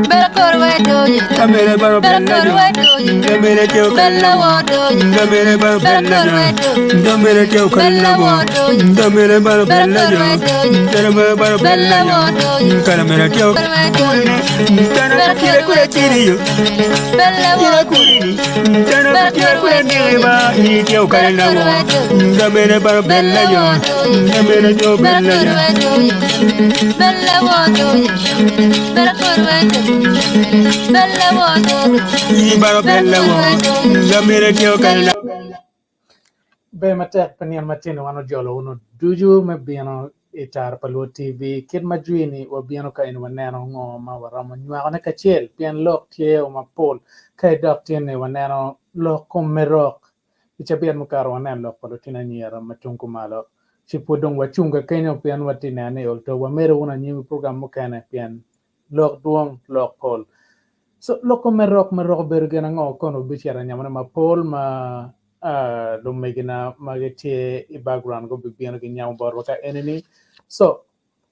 Bella corvedoye, Camere baro bella bella jo. corvedoye, Camere teo bella kalabo. wadoye, Camere baro bella bella jo. corvedoye, Camere teo bella kalabo. wadoye, Camere baro bella bella jo. corvedoye, Camere baro bella bella jo. wadoye, Camere teo corvedoye, Tana bella kukira kure tiriyo. corvedoye, bella Kira wadoye, kurini. Tana kukira kure niriba. Ni teo kalabo. Camere baro bella jo. Camere teo bella bella jo. corvedoye, bella wadoye, bella corvedoye, bella wadoye, Ni baro bella wo. Camere teo kalabo. Be matek panian matin wano jolo uno duju me biano itar palu TV kid majuini wa biano ka in waneno ngo ma waramo nywa ne kachel pian lok tie o mapol kai dok tiene waneno lok merok icha pian mukaro waneno lok palu tina nyera matungu malo si podong wachunga kenyo pian watina ne olto wa mero una nyimi program mukane pian lok duong lok pol so lok merok bergena ngo kono bichara nyamana mapol ma lumegina magete I background go bibiano gi nyam bor ka enemy so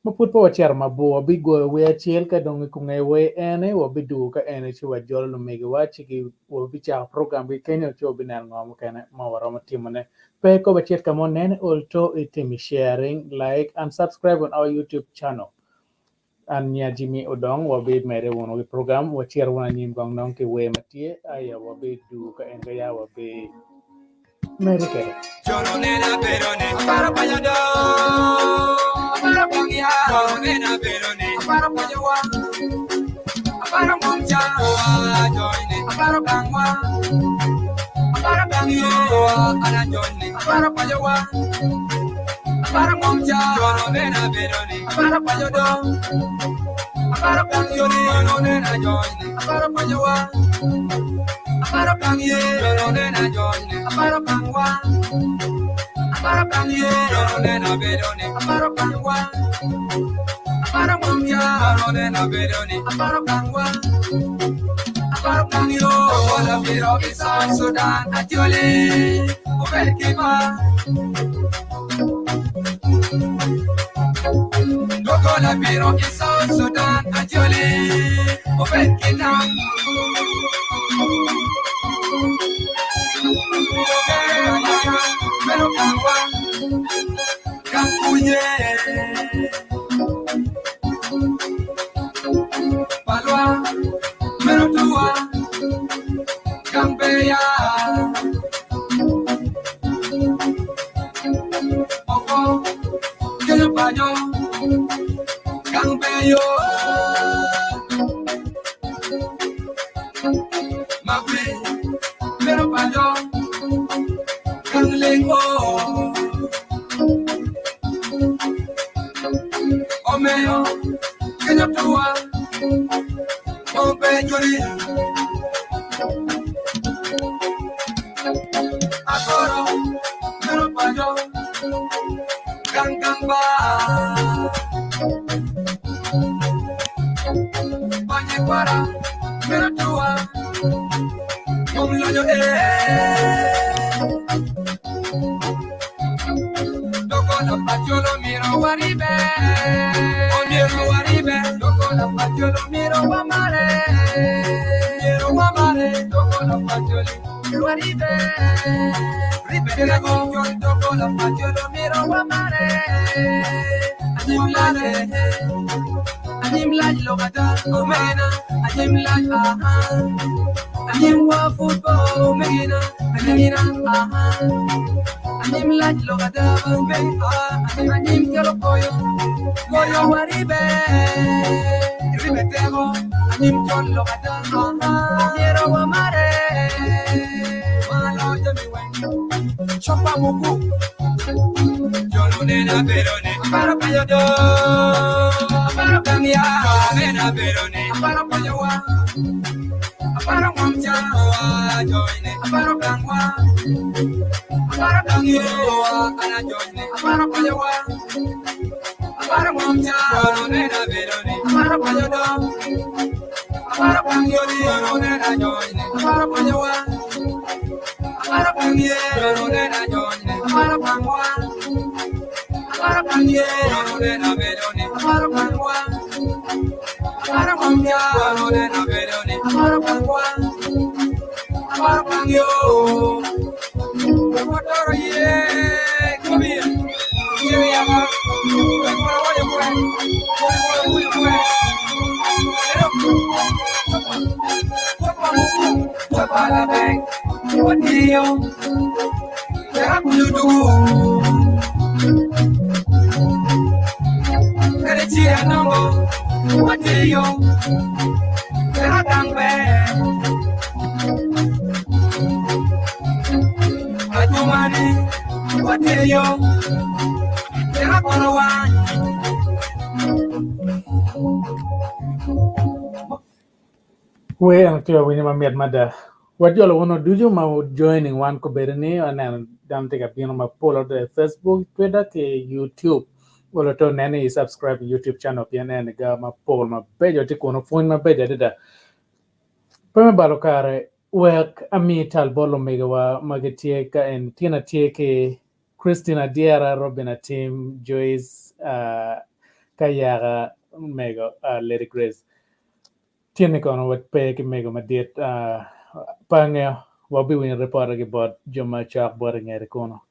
maput po wachar mabo bigo we achiel ka dong ku ngai we ene wo bidu ka ene chi wa jol lumegi wachi gi wo bicha program bi kenyo cho binan ngom kene ma waro matimone pe ko bachet ka mon nen also itimi sharing like and subscribe on our YouTube channel an nya Jimmy Odong wo bi mere wono program wo chier wona nyim gong nong ki we matie aya wo bidu ka en ga ya wo bi Medicare. Choro nena perone, para payado. Para pangia, choro nena perone, para payawa. Para moncha, joine, para kangwa. Para kangyo, ana joine, para payawa. Para moncha, choro nena perone, para payado. Para kangyo, choro nena joine, para payawa. Para kangye, choro nena joine, para kangwa. Para kangye, choro nena perone, para kangwa. Para moncha, choro nena perone, para kangwa. Para kangyo, wala pero isa Sudan ajole, uberkima. Wala pero isa Sudan ajole, uberkina. Pero kangwa, kangkuye. Palwa, pero tua, kampeya. Oko, kaya payo, kampeyo. Magwe, pero payo, kanglengo. Omeo, kaya tua, kompejori. Agoro, pero payo, kangkamba. Panye para, pero tua, kumloyo Doko na patiolo miro waribe, miro waribe. Doko na patiolo miro wamare, Doko na patiolo miro waribe, ribe de go. Doko na patiolo miro wamare, Animlaj logata omena, animlaj aha, animwa football omena, animina aha, animlaj logata omena, anim kero koyo waribe, ribe tego, anim ton logata aha, quiero amare, malo jami wen, chopa muku, jolo nena perone, para payodo. Para kangya, nena perone, para payawa. Para moncha, joine, para kangwa. Para kangyo, ana joine, para payawa. Para moncha, nena perone, para payodo. Para kangyo, nena joine, para payawa. Para kangye, nena joine, para kangwa. Para kangye, nena perone, para kangwa. Amaro mangya ole na bedoni amaro pangwa amaro pangyo motoro ye kubia ye ama kwa wale kwa kwa la bang what do you ya kudu kare chi anongo what do you ya tangbe Atumani, what do you? You're gonna want. We ang tiyo wini ma miat mada. What you wanna do you ma joining one ko berni and dam take up ma follow the Facebook, Twitter, ke YouTube. Wala to nani subscribe YouTube channel pian and ga ma poll ma bejo ti kono phone ma bejo da. Peme balo kare work ami tal bolo mega wa magatie ka en tina tie ke Christina Diara Robina Team Joyce Kayaga mega Lady Grace tiene kono wat pe ke mega madiet pange wabi win report ke bot joma chak bot ngere kono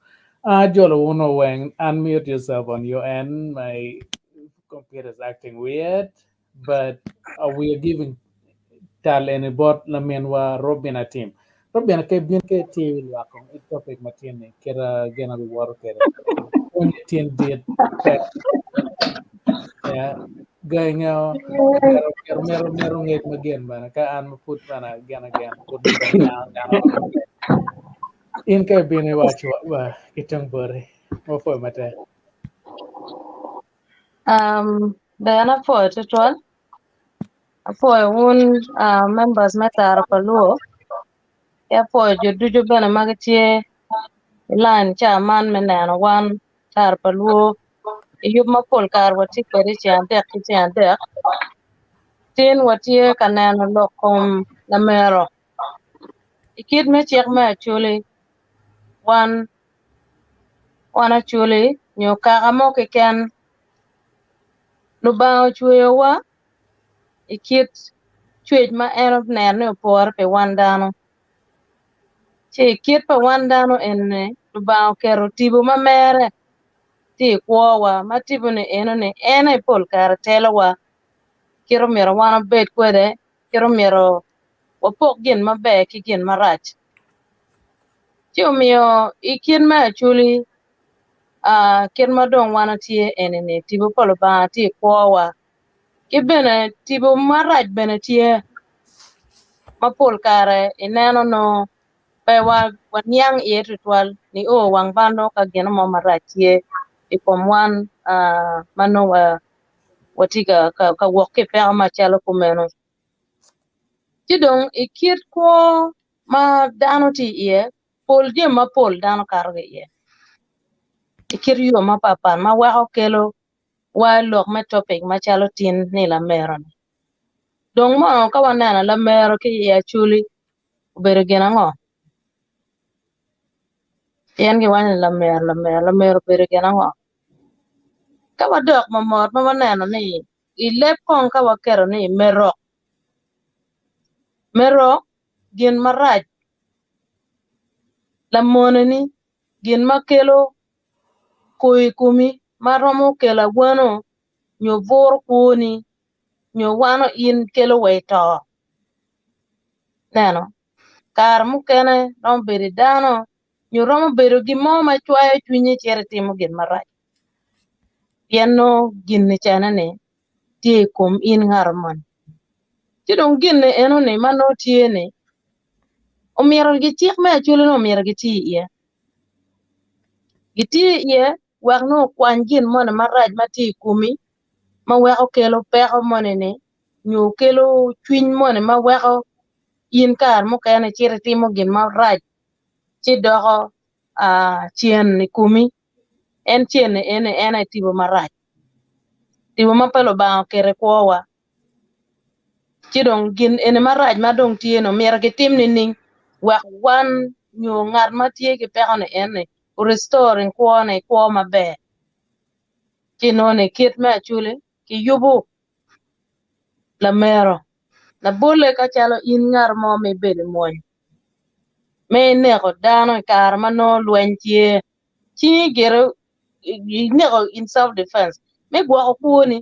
jolo uno when unmute yourself on your end. My computer is acting weird, but we are giving tal ene bot la menwa Robina Team Robina ke bien ke ti wa kon it topic matine kera gena bi waro kera on tin diet ya ganya mero nget magen bana ka an put bana gana put bana in ka bien wa chwa wa kitang bore mo fo mate Diana for tutuan for un members matter paluo ya for judu bana magatie lan cha man menana wan tar paluo yub ma pol kar wati kweri chiante tin watie kanana lokom la mero ikid me chiek me chuli wan chuli nyo kagamo ken lubao chuyo wa ikid chuej ma en nene por pe wan dano che ikid pe wan dano enne lubao kero tibu ma mere ti kwowa ma tibu ne ene pol kar telo wa kiro mero wana bet kwede kiro mero wapok gin mabe ki gin marach chi omiyo ikid ma chuli kid madong wana tie enene tibu polo ba ti kwowa ki bene tibu marach bene tie mapol kare ineno no pe wanyang iye tutwal ni wang bano ka gino mo marach tie ikom wan mano watiga ka woke pe machalo kumeno tidong ikid ko ma dano ti iye pol je ma pol dano karge iye ikid yo ma papan ma wako kelo wa lok me topic machalo tin ni la mero dong mo ka wanana la mero ki ya chuli ubere gena ngo yan gi wan la mero bere gena ngo ka wadok mamor ma wanana ni ilep kon ka wakero ni mero gin maraj la moneni gin makelo koi kumi maromo kela gwano nyo vor kuni nyo wano in kelo weto neno kar mukene rom beri dano nyo romo bedo gi mo ma chwayo chunye chere timo gin maraj pieno gin ni chana ne tie kum in ngarman chidong gin ne eno ne mano tie ne omiero gi chik me achule no omiero gi ti iye giti iye wak no kwan gin mone maraj mati kumi ma weko kelo peko mone ne nyo kelo chuny mone ma weko in kar mukene chiri timo gin maraj chi doko chien ni kumi en chien ne ene tibo maraj tibo mapelo ba kere kwowa chidong gin ene maraj madong tieno mier gi tim ni ning wak wan nyo ngat matie ki peko ne ene restoring kwo maber chinone kit me achule ki yubu la mero la bole ka chalo in ngar mo me bede moy me nego dano kar mano lwentie chi gero nego in self defense me gwa okuoni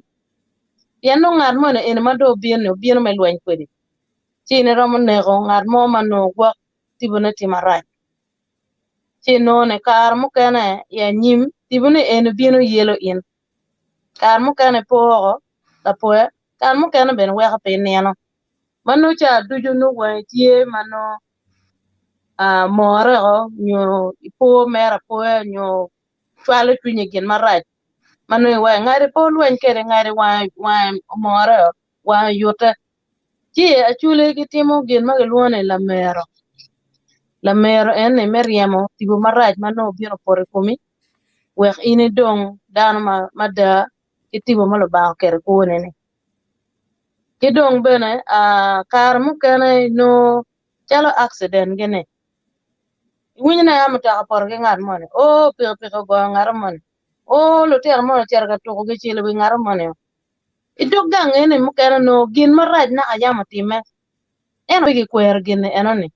piano ngar mo en mado bien me lwen kwedi chi ne romo nego ngar mo mano gwa tibune timarai chi no ne kar mo kene ya nyim tibune en bieno yelo in kar mo kene pogo la poe kar mo kene ben weka pe neno mano cha duju no we tie mano more go nyo ipo mera poe nyo chwalo tunye gen marach mano we ngare po lwen kere ngare wa more wa yota chi achule gi timo gen mageluone la mero en ne meriemo tibo marach mano biro pore kumi wek ini dong dano ma itibo malo ba kere kone ne kidong bene kar mukene no chalo accident gene winyna ya mutaka por ge ngar mone piko go ngar mone lo ter mone ter ga to ge chile bi ngar mone idog gang ene mukene no gin maraj na ayama time eno gi kwer gene enoni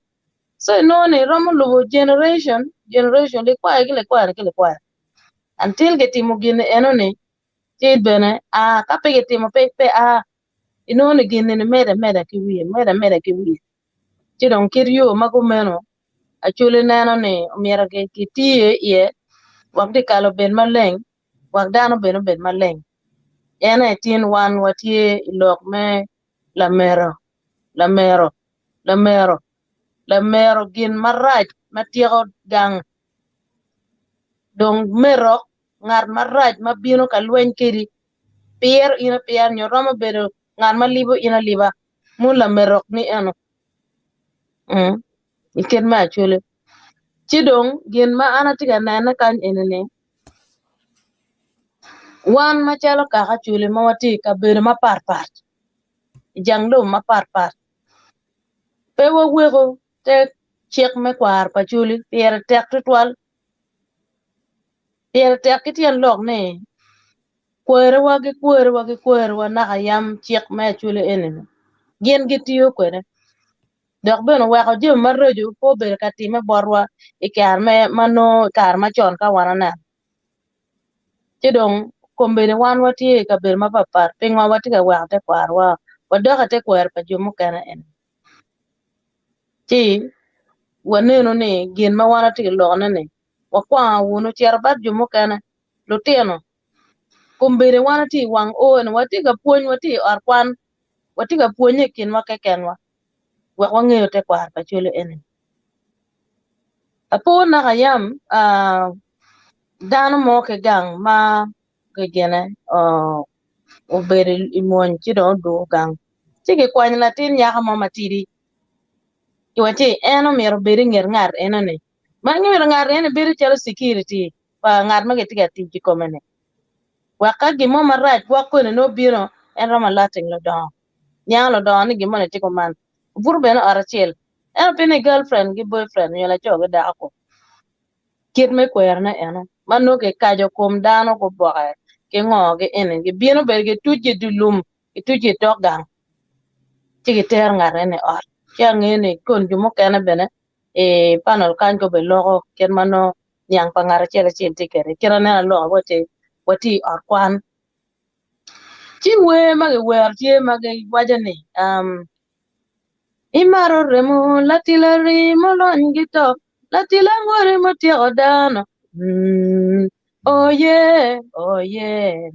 so no ne romo lugo generation le kwa until get timo gene enoni ti bene ka pe get timo pe inone gene ne meda ki wiye ti don kiryo magumeno achule neno ne omiera ke kitie ye wakdi kalo ben maleng wakdano ben maleng ene tin wan watie ilok me la mero gin maraj matiego gang dong mero ngar maraj mabino ka lweny kiri pier nyoromo bedo ngar malibo ina liba mun la mero ni eno iken ma achule chidong gin ma anatiga nena kan enene wan machalo kaka chule mawati ka bedo maparpar janglo maparpar pe wawego te chek me kwar pachuli pier tek tutwal pier tek kitien lok ne kwere wa naka yam chek me chule enene gin gitiyo kwere dok beno weko jim marrejo po bedo katime borwa ikar me mano kar machon ka wanana chidong kombene wan watie ka bedo mapapar pingwa watiga weko te kwar wa wadoka te kwer pa jomo kana en ti waneno ni gin ma wana ti lokne ni wakwa wuno chier bat jomo kana lutino kombene wana ti wang on watiga puony wati arkwan watiga puonye kin wakekenwa wek wang'eyo te kwar pa chule en apo naka yam dano mo ke gang ma gene obere imuony chido do gang chike kwany latin nyaka mo matidi iwati eno miro beri nger ngar enone ma ngiro ngar ene beri chalo security pa ngar ma getiga tiji komene waka gimo marach wakone no biro en roma lating lo don nyalo don ni gimo ne tiko man buru beno arachiel eno pine girlfriend gi boyfriend yola choge dako kit me kwerne eno mano ke kajo kum dano ko boke ke ngoge ene ge bino ber ge tuje dulum ke tuje togang tigi ter ngare ne or yang ene kon jumo kene bene panel kan ko be logo ken mano nyang pangara chele chen tikere kira ne lo wati or kwan ti we mage wer tie mage wajane imaro remo latilari molon gito latila ngore motiego dano oh yeah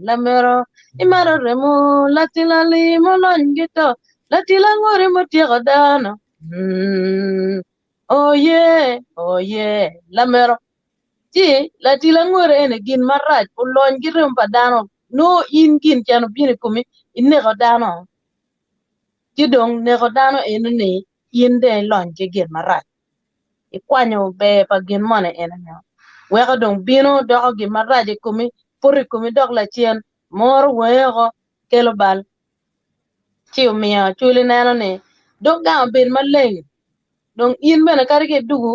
lamero imaro remo latilali molon gito latila ngore motiego dano oh yeah lamero ti latila ngore ene gin marach ulon girem pa dano no in gin chano bine kumi inego dano kidong nego dano ene ne yinde lon ke gin marach ikwanyo be pa gin mone ene ne weka dong bino doko gin marach kumi puri kumi dok la chien mor wego kelo bal chiu miya chuli neno ne dok gama ben maleng dong in bene karike dugu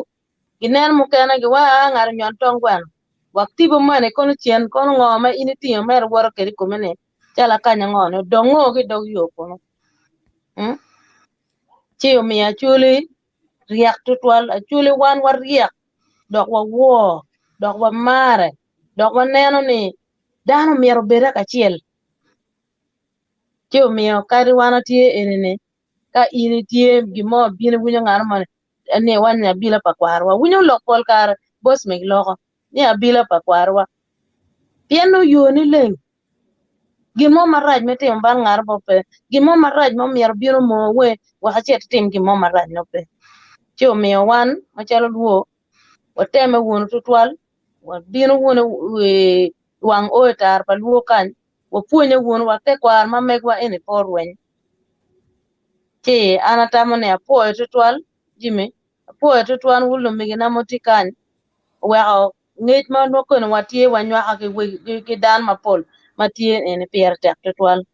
ginen mukene gi ngar nyon tong gwen wakti bo mane kono chien kono ngoma ini tiyo mer woro kedi kumene chala kanya ngono dongo gi dog yo kono Chiyo mi achuli riak tutwal achuli wan war riak dok wa wo dok wa mare dok wa neno ni dano miero beda kachiel chiyo mi kari wana tie enene ka ini tie gimo bine winyo ngano man ne wan ya bila pakwarwa winyo lok pol kar bos meg loko ni abila pakwarwa pieno yoni leng gimo maraj metim ban ngar bope gimo maraj mo mier biro mo we wa chet tim gimo maraj no pe chiyo mi wan machalo duo wateme wono tutwal wa bino wono wang o tar pa luo kan wa puonyo wono wa te kwar ma megwa ene porwen ti anatamo ne apo tutwal jimi apo tutwal wulo migina motikan wa ngej ma no kono watie wanywa ke dan mapol matie ene pier tek tutwal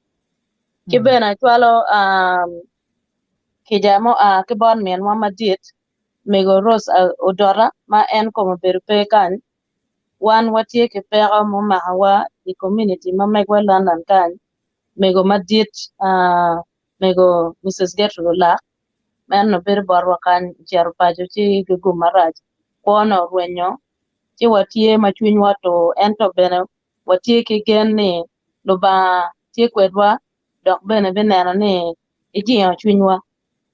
ki bena twalo kijamo ke bon men wa madit mego ros odora ma en como berpe kan wan watie ke pera mo mahawa di community ma megwa London kan mego madit mego Mrs. Gertrude men no ber barwa kan jar pajo ci gugu maraj kono rwenyo ci watie ma chuny wato ento bene watie ke genne lo ba tie kwedwa dok bene beneno ni ijiyo chunywa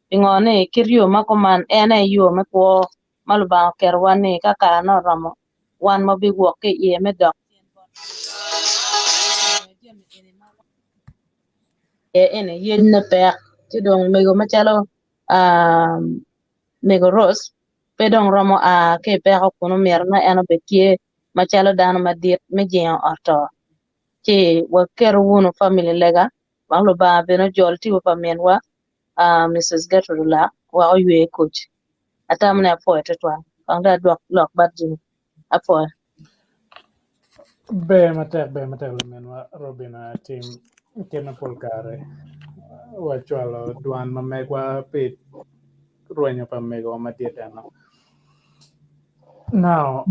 ingone kiryo makoman ene yo mekwo maluba kerwani kaka no ramo wan mo big work ke ye me dok ene yen ne pe ti dong mego machalo mego ros pe dong ramo ke pe ko kuno merna eno betie machalo dano madit me jiyo orto ti wakero wono family lega maluba beno jolti wa pamenwa Mrs. Gertrude wa oywe coach atamne apo tetwa kanga dok lok badjin apo be matek le men wa Robina team kena polkare wa chwalo duan ma megwa pit ruenyo pa mego ma tietano now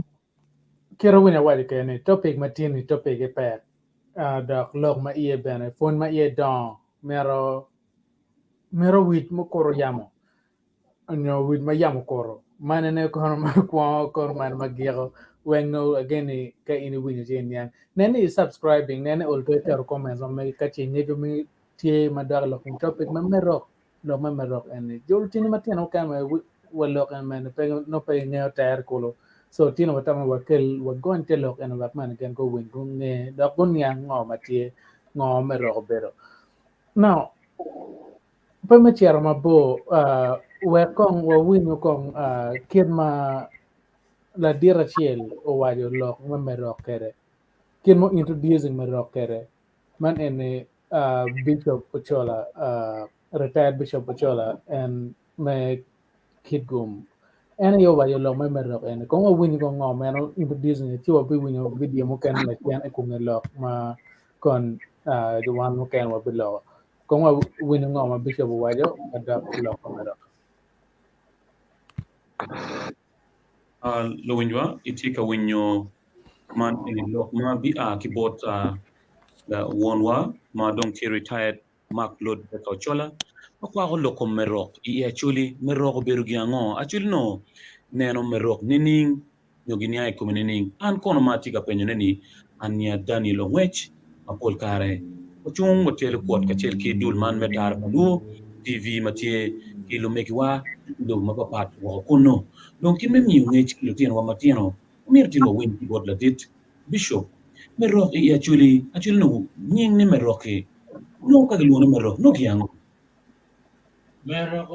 kero winya wadi kene topic matini topic e pek dok lok ma iye bene phone ma iye don mero wit mo koro yamo no wit ma yamo koro mane ne kono ma kwa koro man magiro when no again ka ini winya jen yang nene subscribing nene ulto ter comments on me kachi nyedo mi tie madar lok topic ma merok lo ma merok ene jol tini matino kama walok en man pe no pe ne ter kolo so tino watama wakel wagon telok en wak man ken ko win gun ne dok gun yang ngo matie ngo merok bero now peme chiaro mabo we kong wa win kong kirma la dira chiel o wajo lok ma merok kere kirmo introducing merok kere man ene Bishop Ochola retired Bishop Ochola and me kidgum ene yo wajo lok ma merok ene kong wa win kong ngo meno introducing ti wa bi win video mo ken la kian e kung lok ma kon the one mo ken wa bilo kong wa win ngo ma Bishop wajo ada lok ma merok lo winjwa itika winyo man lo ma bi kibot la wonwa ma donc qui retired Mark Lord Ochola kwa ko lo ko merok I actually merok berugiango actually no neno merok nining yoginia e komening an kono matika penyo neni ania Daniel Ongwech apol kare ochung motel kuot ka chel ki dul man metar panu TV matie kilo mekiwa do mapapat wa kono donc kin memi Ongwech lo tien wa matieno mirtino win kibot la dit Bishop merok actually no nying ni merok no ka gelo merok no kiango merok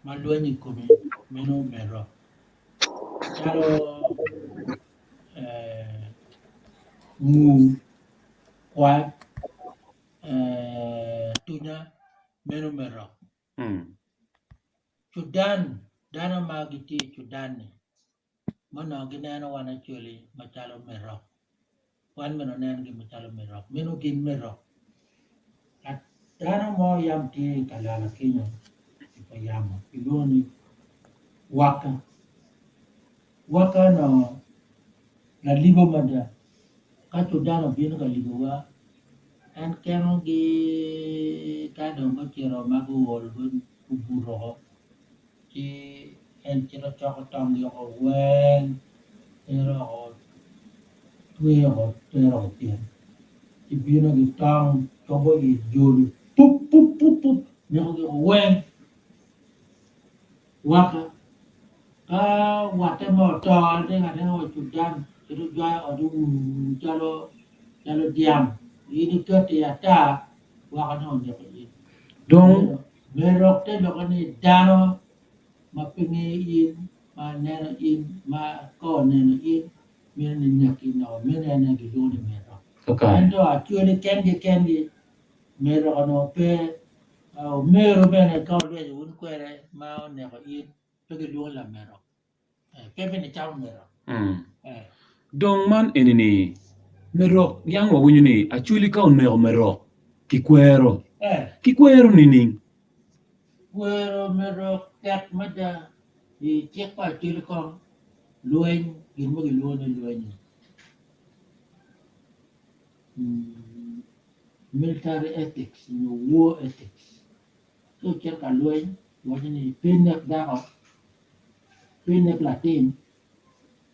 ma luenyi kumi meno merok chalo mu kwa tunya meno merok Sudan dana magiti Sudan mana ginana wana chuli machalo merok wan meno nen gi machalo merok meno gin merok at dana mo yam ti kalala kinyo ipayamo iloni waka no la libo mada ka Sudan bin ka libo wa en keno gi kadong ko chiro maguol gun kuburo chi en chiro choko tong yo ko wen ero ko tuyo ko tero ko tien chi bino gi tong chobo gi julu pup pup pup pup yo ko wen waka ka wate mo to de ngane o chudan chiro jwa o du chalo chalo diam ini ke tiata waka no de ko donc merok te lo ni dano ma pingi in ma nena in ma ko nena in men ni nyaki no men na gi do ni merok okay ando a chuo kendi merok no pe au mero bene ka le un kwere ma ne ko in pe gi do la merok pe bene chao merok donc man enini merok yang wa winyu ni actually ka on merok kikwero nini kwero merok tek mada i chek pa chile ko luen gin mo gi luen military ethics no war ethics so chek ka luen wajini pinek dao pinek latin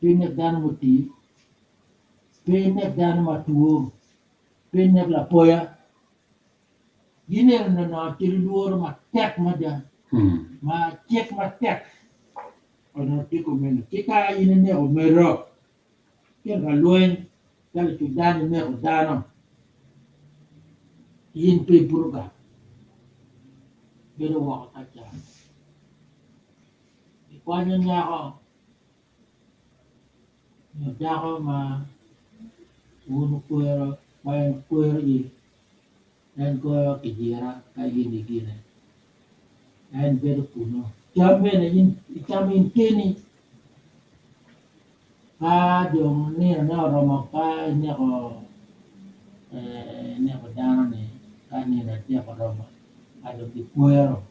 pinek dan muti pinek dan matuo pinek la poya giner na na chile luor ma tek mada ma chek ma tek ono tiko men kika ine ne o merok chek ka luen kali chudani ne o dano yin pe burga pero wa ka cha kwanya nyako nyako ma unu kuero mai kuero i en ko kijira ka yin gine en bedo kuno jambe ne yin jamin kini ka dong ne na romo ka ne ko dano ne ka ne na ko romo ada di kuero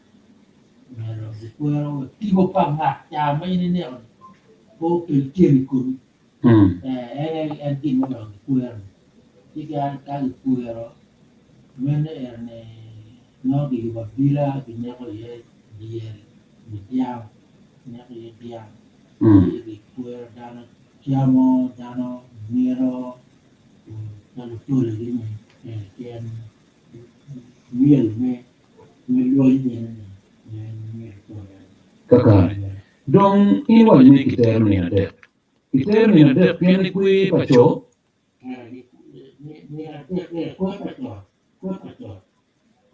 mero di kuero tigo panga ya mai ne ko kiri kun en di mo di kuero tiga kali kuero mene erne no di babila di ne ko ye dier di diam ne ko ye diam di kuero dano chiamo dano mero dano tole di me ken miel me loy ne kaka donc ini wa ni kiteru ni ade pian kui pacho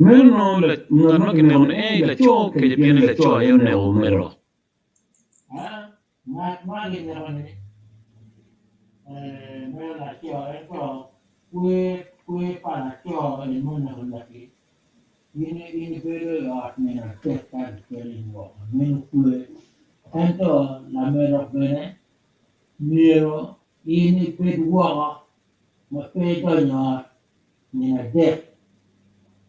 Meno la ngano ki neon la cho ke je pian la cho yo ne o mero ma ge ne ro ne me la cho ko kue pa la cho ni mo na la ki ini pero art ne na te pa ke ni mo me kue tanto la mero bene miro ini pe wa ma pe do nya ni na de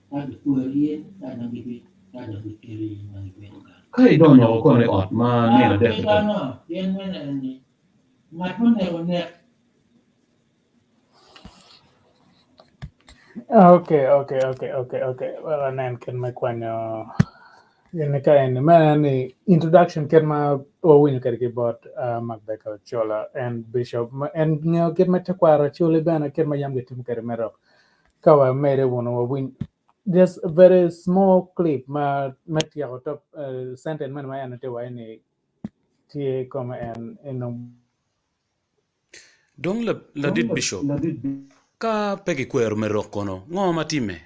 ta kue rin ta na gi ta na gi kiri na gi pe kai do nyo ko ne ot ma ne na de ka no yen me na ni ma ko ne o ne Okay. Well, anan kan makwanyo yun ka in man introduction kan ma o win ka bot Magbeka Chola and Bishop and get ma takwara Chola bana kan ma yam getim ka mero kawa mere wono win just a very small clip ma metia top sentence man ma yana te wa ni tie comme en donc la dit bishop ka pegi kwer mero kono ngoma time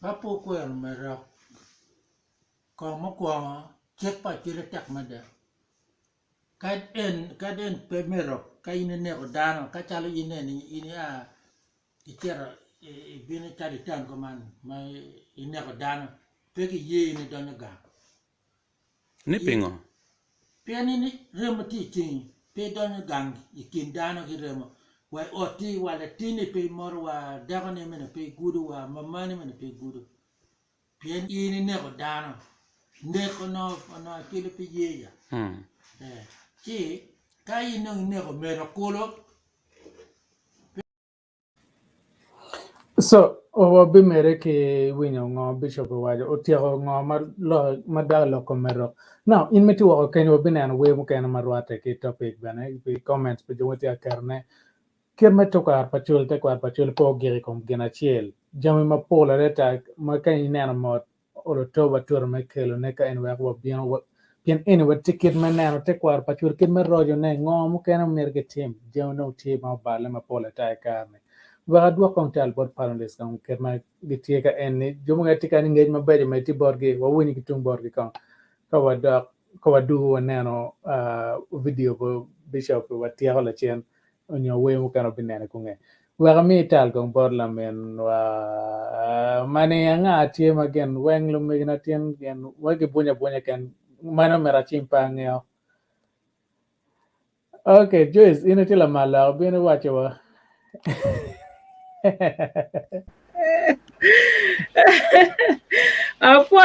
Papo kwer mero ko mo kwa chek pa chile tak mada kaden pe mero ka ine ne o dano ka chalo ine ni ini a itera bine tari tan ko man mai ine o dano pe ki ye ine donya ga ni pingo pe ni remo ti tin pe donya gang ikin dano ki remo wai oti wala tini pe mor wa dagone mena pe gudu wa mamani mena pe gudu pien ini ne ko dano ne ko no kile pe yeya chi kai no ne ko mero kolo So, o bi mere ke winyo ngo bishop wajo o tiego ngo ma da lo komero. Now, in meti wo ken wo binan we mu ken marwate ke topic bane bi comments bi jwati akerne. Ker meto ka pachul te kwa pachul po giri kom gena chiel. Jami ma pola reta ma kan inana mo o to ba tur me kelo ne ka en wa wo bien en wa ticket me nano te kwa pachul kin me rojo ne ngo mu ken merge team. Jami no team ma bale ma pola ta karne. Wa dua kong tal bot panelist kong kerma gitie ka en jomo ngati kan ngej mabeje meti borgi wa woni kitung borgi kong ka wa du nano video bo bishop wa tia la chen onyo we mu kan binene kunge wa mi tal kong bor la men wa mane anga tie magen weng lu me na tien gen wa ge bunya kan mana mera chimpang yo. Okay, Joyce, ina tila mala bine wache wa. Apo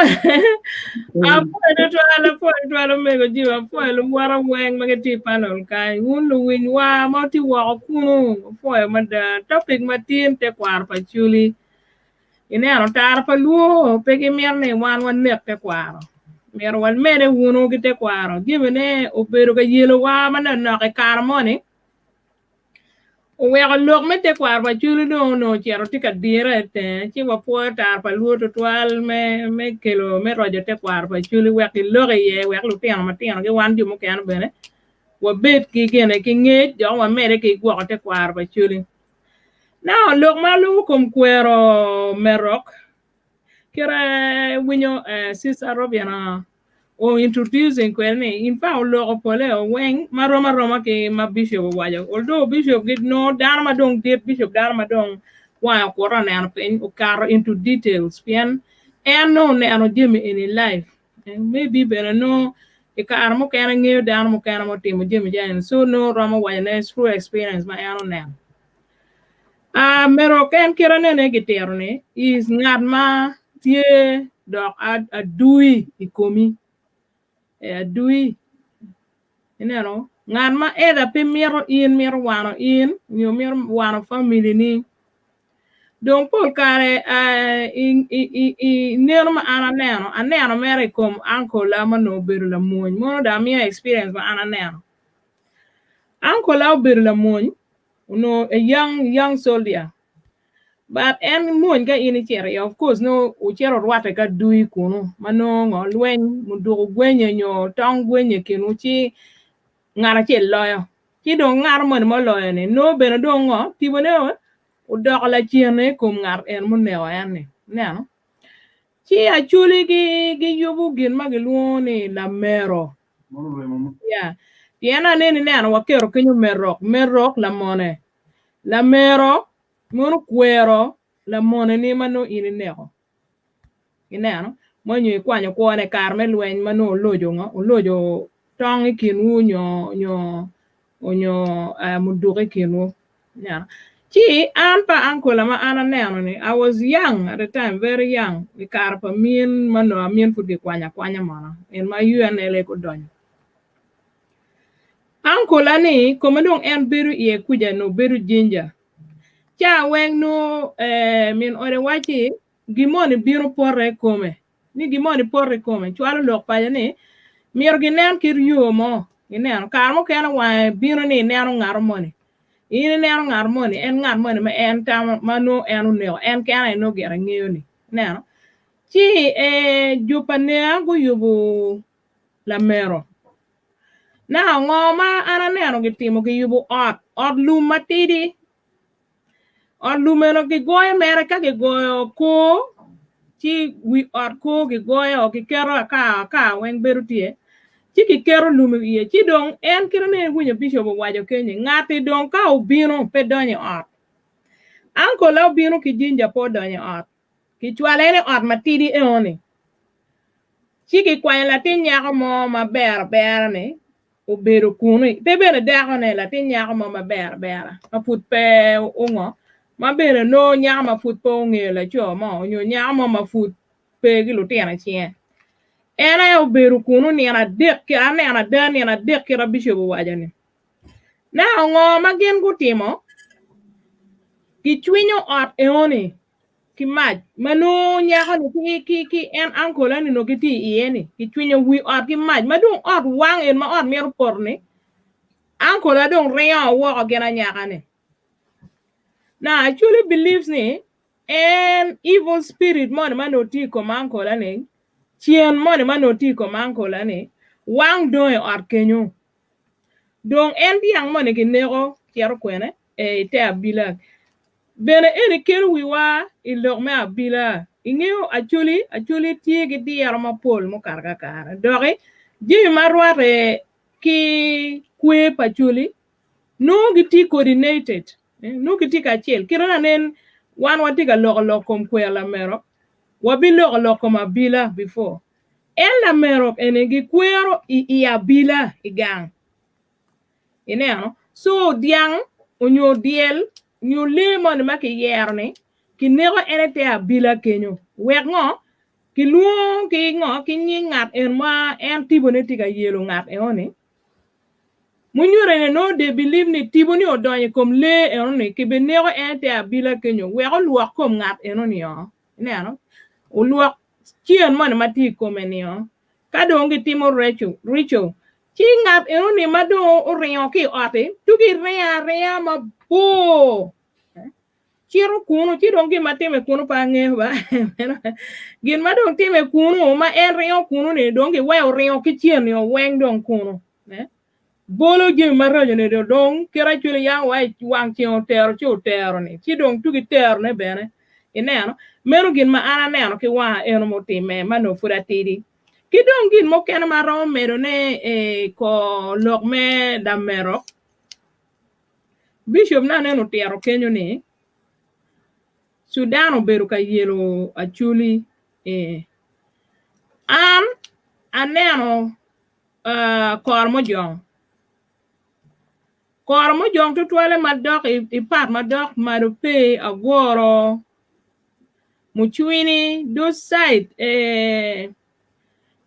twala mego jiwa apo lu mwara weng magati panel kai unu winwa moti wa kunu apo mada topic matin te kwar pa chuli ine ano tar pa luo pegi mierne wan nek te kwaro mer wan mere wunu ki te kwaro gimene obedo ka yelo wa mana na ke karmoni we ga lok me te kwar pa chulu no chero tika dire te chi wa po tar pa luo to twal me kelo me rojo te kwar pa chulu we ki lok ye we lu tiang ma tiang ke wan jumo kan bene wa bet ki gene ki nge jo wa mere ki gwo te kwar pa chulu na lok ma lu kom kwero merok kira winyo sister Robiana o introducing kwene in fa lo pole o wen maroma ke ma bishop wajo although bishop did no dharma dong did bishop dharma dong wa korana an pen o car into details pian and no ne ano jemi in life and maybe better no e car mo kana ngeyo dharma mo kana mo timo jemi jan so no rama wa ne through experience ma ano ne mero ken kirane ne giterne is ngat ma tie dok a dui ikomi dui inero ngan ma eda pe miro wano in yo miro wano family ni don pol kare nero ma aneno mere kom uncle la no beru la moñ mo da mi experience ma aneno uncle la beru la moñ no a young soldier but en moñ ga ini chere of course no u chero rwate ka dui kuno mano ngo lwen mudu gwenye nyo tong gwenye kinu chi ngara che loyo chi do ngar mon mo loyo ne no beno do ngo ti bone u dog la chiene kum ngar en mun ne o ene no chi a chuli gi yubu gin magiluo ni la mero ya tiena ne no wakero kinyo merok la mone la mero mon kwero la mone ni mano ini neko ineno monyo kwanyo kuone karme lwen mano lojo tong kinu nyo muduke kinu yeah chi ampa uncle ma ananeno ni I was young at the time, very young the karpa mien mano mien fudi kwanya mana in my UNLA ko donyo uncle ani komedong en beru ye kuja no beru jinja cha weng no min ore wachi gimoni biro porre come ni gimoni porre come chwalo lok pa ni mir ginen kir yomo inen karmo kana wa biro ni neno ngarmoni ini neno ngarmoni en ngarmoni ma en tam mano enu ne en kana no gera ngeyoni neno chi jupane go yubu la mero na ngoma ana neno gitimo gi yubu ot lum matidi on lumeno ki goyo mere ka ki goyo ko chi wi or ko ki goyo ki kero ka wen beru tie chi ki kero lume wiye chi dong en kirene winyo bishop wajo kenye ngati dong ka ubino pe donye ot anko la ubino ki jinja po donye ot ki chwalene ot matidi e oni chi ki kwanye latin nyako mo ma ber ne obedo kunu pe bene dako ne latin nyako mo ma ber ma put pe ungo ma bene no nyama fut po ngela cho mo nyo nyama ma fut pe gi lutena chien era yo beru kunu ni ana dek ki ana dan ni ana dek ki rabisho bo wajani na ngo ma gen gutimo ki chwinyo ot eoni ki maj manu nyaka ni ki en uncle ni no kiti ieni ki twinyo wi ot ki maj madung ot wang en ma ot mer porni uncle adong reya wo gena nyaka ni. Now I truly believes ni an evil spirit mon manoti ko uncle ani chien mon manoti ko uncle ani wang do e ot kenyo dong en biang mon ki nego tiaro kwene e te abila bene ene ken wiwa ilok me abila ingeo actually tie gi diaro ma pol mo karga kara doge ji marware ki kwe pachuli no giti coordinated no giti ka chiel kirana nen wan wati ga lok kom kwe la mero wabi lok kom abila before en la mero ene gi kwero i abila igang ineno so diang onyo diel nyu le mon ma ki yerne ki nego ene te abila kenyo wek ngo ki luong ki ngo ki nyingat en ma en tibone tiga yelo ngat e oni munyure ne no de believe ni tiboni odonye kom le e oni ki be nego ene te abila kenyo wek o luok kom ngat e oni yo ineno o luok chien mon ma ti kom eni yo ka dongi timo richo chi ngat e oni ma do o riyo ki ote tugi rea ma po chiro kuno chi dongi matime kuno pa nge ba gin ma dong time kuno ma en riyo kuno ne dongi we riyo ki chien yo weng dong kuno bolo je marajo ne do dong kira chule yang wang chio tero ni chi dong tugi tero ne bene ineno mero gin ma ana neno ki wa eno motime ma no fura tidi ki dong gin mo ken ma rom mero ne ko lok me da mero bishop na neno tero kenyo ni Sudan oberu ka yelo achuli aneno kor mo jong to twale madok ipat madok marupe agoro muchwini do side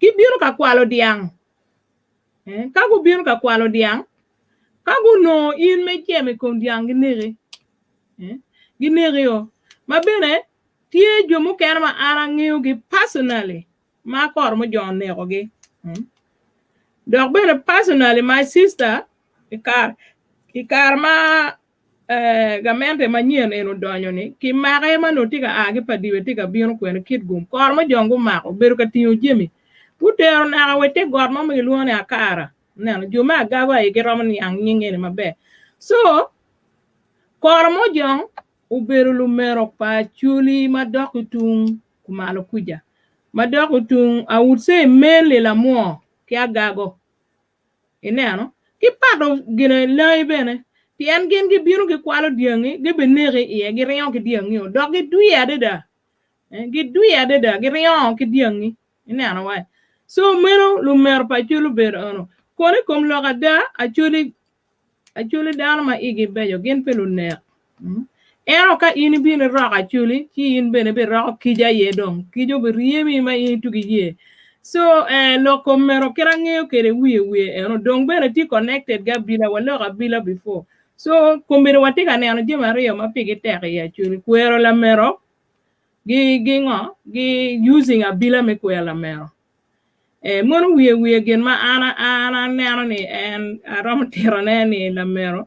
kibiru ka kwalo diang kagu biru ka kwalo diang kagu no in me cheme kom diang ginere yo mabene tie jomu kerma ara ngiu gi personally ma kor mo jon nego gi dog bene personally my sister ikar ma gamente manyien eno donyo ni ki mage mano tiga agi padiwe tiga bion kweno kit gum kor mo jongu mako beru ka tiyo jemi utero na wete god mo mi luone akara neno juma gaba e gerom ni ang nyingene mabe so kor mo jong uberu lumero pa chuli madok tung kumalo kuja madok tung I would say mainly la mo kia gago ineno ki pado gine lai bene ti an gen gi biru ki kwalo diangi gi benere e gi reyon ki diangi o dog gi duya deda gi reyon ki diangi ineno wa so mero lumero pa chulu ber ono kone kom loga da achuli dano ma igi bejo gen pelu ner ero ka ini bine roka chuli ki in bene be roka kija ye dong kijo be riemi ma ini tugi ye so loko mero kira ngeo kere wiye eno dong bene ti connected ga bila wala ga bila before so kombere wati ka neno jema riyo ma pigi teke ya chuli kuero la mero gi using a bila me kuero la mero mono wiye gen ma ana neno ni en arom tero ni la mero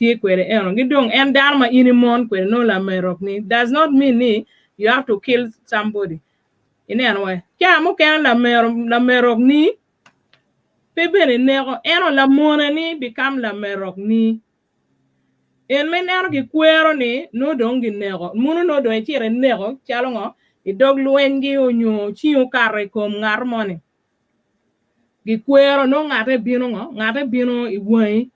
tie kwere eno gidong en dan ma ini mon kwere no la merok ni does not mean ni you have to kill somebody ineno wa kya mo ken la merok ni pebere nego eno la mona ni become la merok ni en men eno ki kwero ni no dongi nego muno no do chire nego chalo ngo idog luengi onyo chiu kare kom ngar moni gi kwero no ngate bino iwai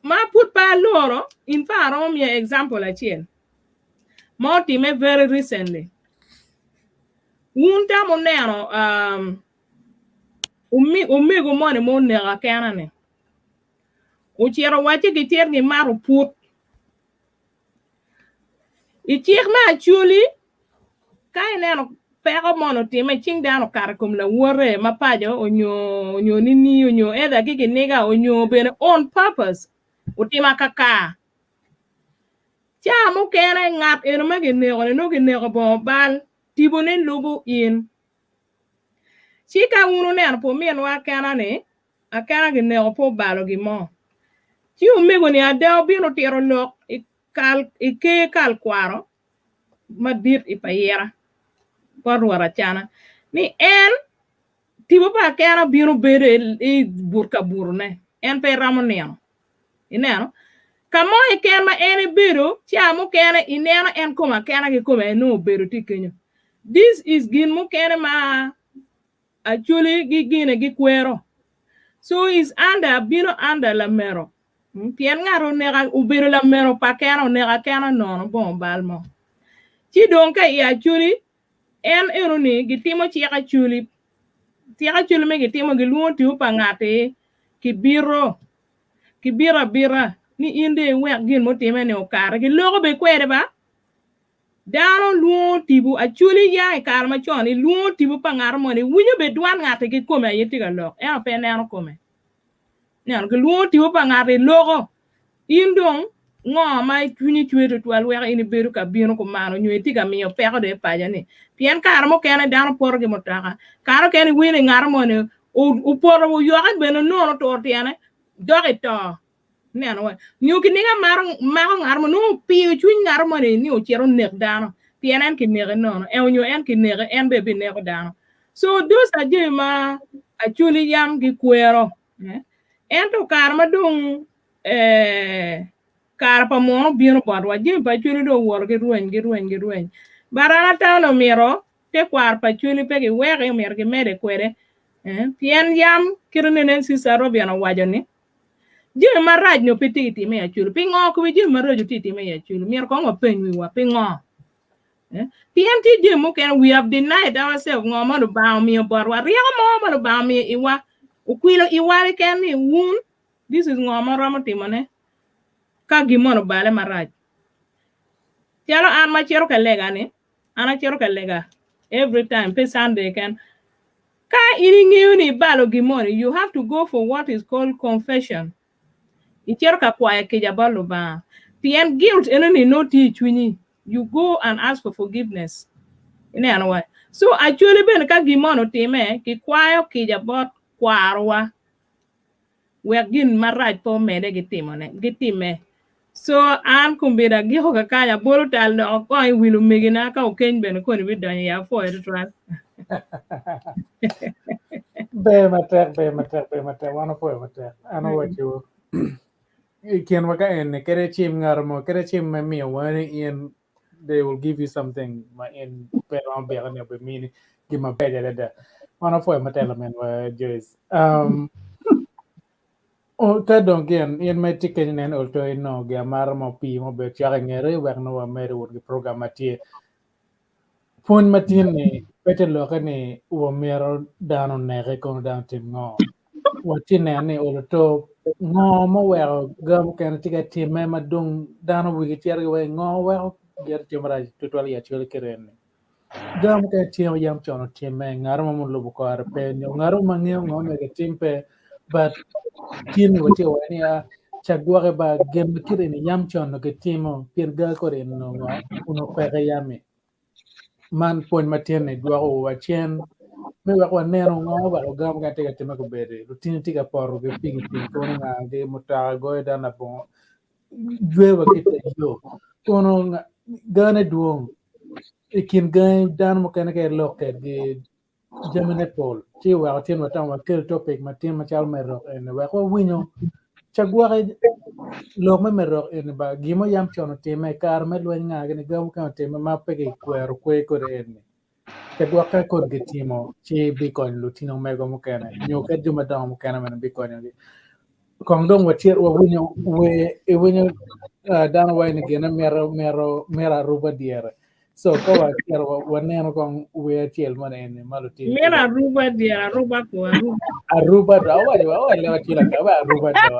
ma put pa loro in faro mi example achiel moti me very recently unta mo nero umigo mone mo nera kanane uchiero wache ki tier gi maru put ichier ma chuli kai neno pero mono time ching dano kar kom la wore mapajo onyo nini onyo eda kiki nega onyo bene on purpose utima kaka cha mo kene ngat eno ma ge nego no ge nego bo bal tibo ne lubu in chika unu ne po mien wa kana ne akana ge nego po balo gi mo chi umego ni adeo bino tiro lok ke kal kwaro madit ipayera por wara chana ni en tibo pa kana bino bere e burka burne en pe ramoneo ineno kamo e kema ene biro chiamo kene ineno en koma kena ge koma no biro tikenyo this is gin mo kene ma actually gine gi kwero so is under bino under la mero pien ngaro nega ubiro la mero pa kena nega kena no bon balmo chi donka ya chuli en eroni gitimo chiaka chuli me gitimo giluon tiu pa ngate ki bira ni inde wek gin mo time ne okare ki logo be kwere ba dano luon tibu achuli ya e kar ma choni luon tibu pa ngaro mo ni winyo be dwan ngate ki kome yeti ga lok e pe ne no kome nyan ki luon tibu pa ngate logo indong ngo mai tuni chweto twal wek ini beru ka bino ko mano nyweti ga miyo peko de paja ni pien kar mo kene dano porge mo taka karo kene wini ngaro mo ni u poro wo yoga beno no tortiane dogito neno wa nyuki ninga maro ngarmo no piyo chuny ngarmo ni o chero nek dano pienen ki nek no e onyo en ki nek en be bi nek dano so those are je ma actually yam gi kwero en to kar ma dung kar pa mo bino parwa je pa chuli do wor gi rueny barana tano miro te kwar pa chuli pe gi wege mer gi mede kwere pien yam kirnenen sisaro biana wajoni je maraj no petiti me achul pingo ko je maraj titi me achul mir ko ngo penwi wa pingo PMT je mo ken we have denied ourselves ngo mo ba mi borwa ria mo ba mi iwa ukwilo iwa ken ni wun this is ngo mo ramo timone ka gimono bale maraj tialo an ma chero kalega ni ana chero kalega every time pe Sunday can ka iringi ni balo gimono you have to go for what is called confession. Ichero ka kwaya ke jabalo ba pien guilt enoni no teach wini you go and ask for forgiveness ine anwa so actually ben ka gimono time ki kwayo ke jabot kwarwa we gin maraj po mede gitime so an kumbira giho ka kanya bolo tal no ko I wilu megina ka oken ben ko ni bidan ya for it trust be matek wana po matek ano what you Kian waka en kere chim ngarmo kere chim me mi wani in they will give you something ma in peron be ne be mi give ma beja da wana fo matela men wa jois o ta don gen in me tiken nen olto no ga mar mo pi mo be chare ngere wer no wa mere wor program matie pon matin ni petel lo kane wo mero dano ne re kon dan tim ngo watin ne olto ngo mo wel gam kan tiga time madung dano wi tiar we ngo wel ger timra tutual ya chul keren gam ka tim yam chono time ngarmo mo lubu ko arpe ngaro mangeo ngo me timpe but tin wati wani a chagwa ba gem kiren yam chono ke timo pirga koren no uno pere yame man pon matene dwaro wachen me wa nero ngo ba gam ga tiga time ko bere rutin tiga por ge pigi ko nga ge mota go dana bon dwewa kite yo kono gane duong ikin gain dan mo kana ke loke ge jamane pol ti wa tin wa tan wa kel topic matin ma chal mero en wa ko winyo chagwa lo me mero en ba gimo yam chono time kar me lwen nga ge gam kan time ma pege kwero kwe ko en chagwa ka ko ge timo chi bitcoin lutino mego mo kana nyo ke juma dam mo kana men bitcoin ge kong dong wa tier wa winyo we e winyo dana wa ni gena mera ruba diere so ko wa tier wa neno kong we tiel man en maluti mera ruba dia ruba ko aruba da wa le wa tila ka wa aruba ko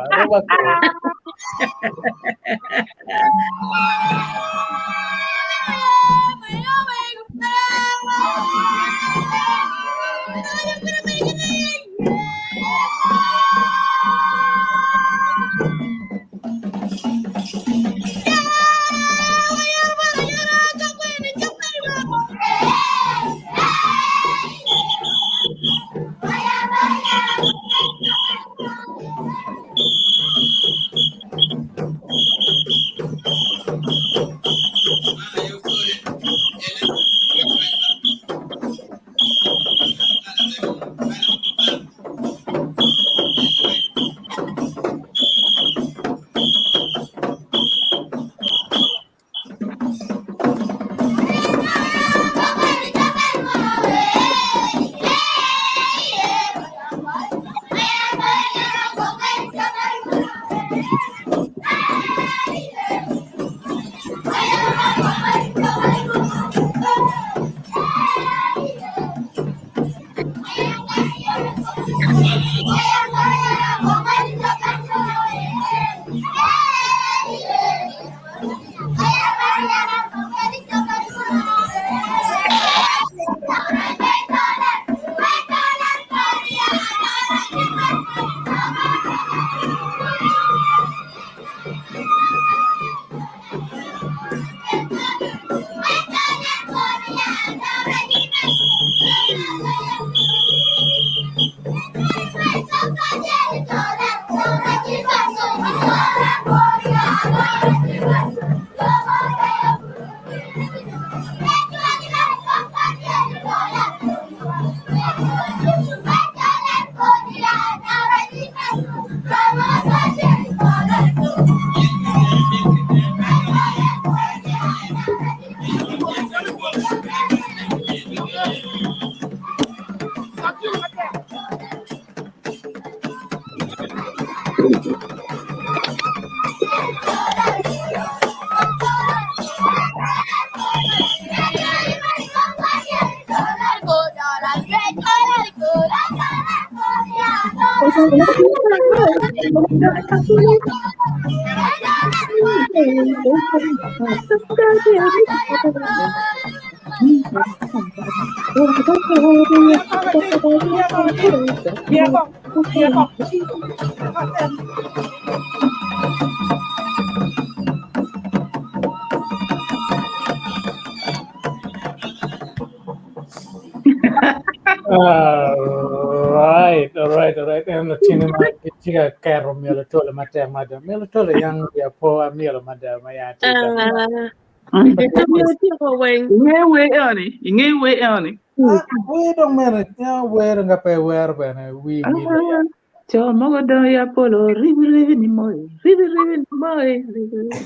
Alright. And the cinema chica carro melo tole mate mada melo tole yang dia po melo mada maya tita. Ingewe ani. We don't manage. Yeah, wear ngape wear bana we. Cho mogodo ya polo ribi ni moi.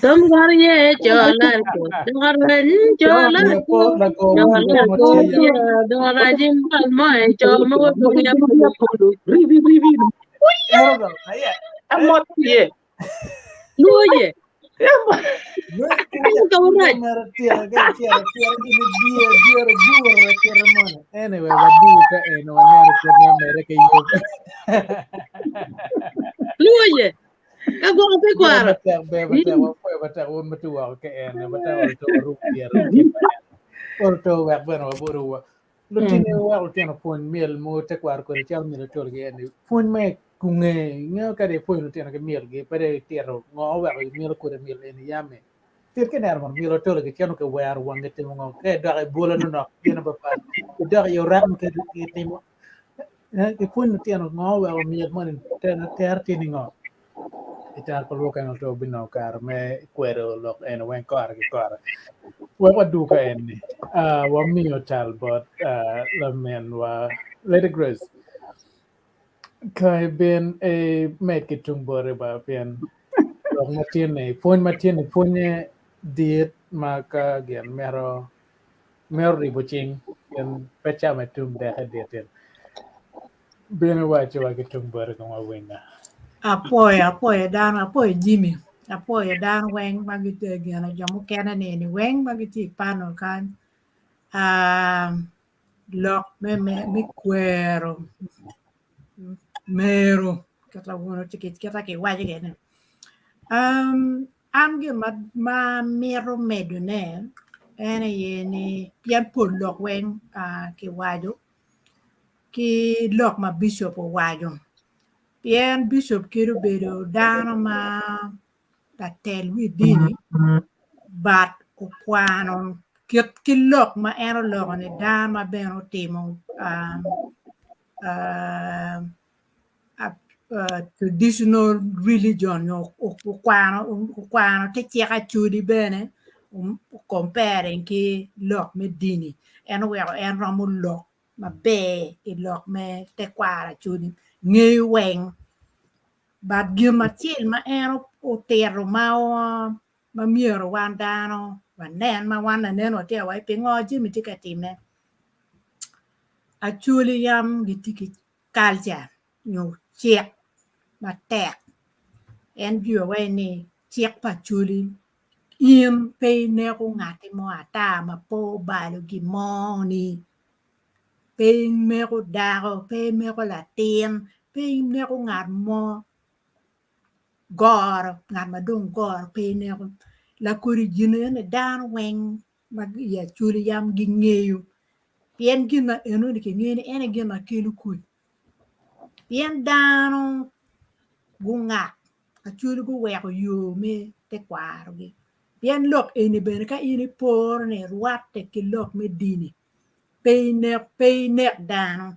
Dongarye cholar ko dongarwen cholar ko dongarajim palmoy chomo dunya polo ribi. Amot ye. luye Anyway, what do you say? No, America, luye kago pe kwara bata won matua ke en bata to rupier orto wa bueno buru lutine wa lutine pon mil mo te kwar ko chal mil to ge en pon me kunge ngao ka de pon lutine ke mil ge pare tero ngo wa mil ko de mil en yame tir ke ner mon mil to ge chano ke war wange te ngo ke da e bola no tina ba pa da yo ram ke timo ke pon lutine ngo wa mil mon ter tini ngo itar ko kan to bino kar me kwero lok en wen kar ki kar wa du ka en ni wa mi hotel but la men wa let it grows kai ben e make it tung bore ba ben lok matine pon diet maka gen mero ribuching en pecha metum de diet ben wa chwa ki tung bore ko wa wenga apoya dan apoya Jimmy apoya dan weng magite gana jamu kena ni weng magiti pano kan lok me cuero mero kata wono tikit kata ke waje gene amge ma mero medune ene yeni pian pol lok weng ke wajo ki lok ma bishop wajo Pian Bishop Kirubedo Danama that tell we dini but Oquano Kilok ma ero log on a dama beno timo traditional religion yo kwano te chiaka chudi bene comparing ki lok me dini en wero en romo lok ma be I lok me te kwara chudi ngey weng but gima chiel ma en otero ma miero wan dano wanen ma wan neno te wai pingo jimi tika time actually yam gitiki culture nyo chiek ma tek en jua wai ni chiek pa chuli im pe ne ko ngati mo ata ma po balo gi mo ni pe me ko daro pe me ko latin pe me ko ngat mo gor ngat ma dong gor pe ne ko la kuri jine ne dan weng ma ya chuli yam gi ngeyu pien gina eno ni ke ngene ene gina kelu kui pien dano gunga achuli gu weko yo me te kwaro gi pien lok eni bene ka ini por ne ruate ki lok me dini pe ne dano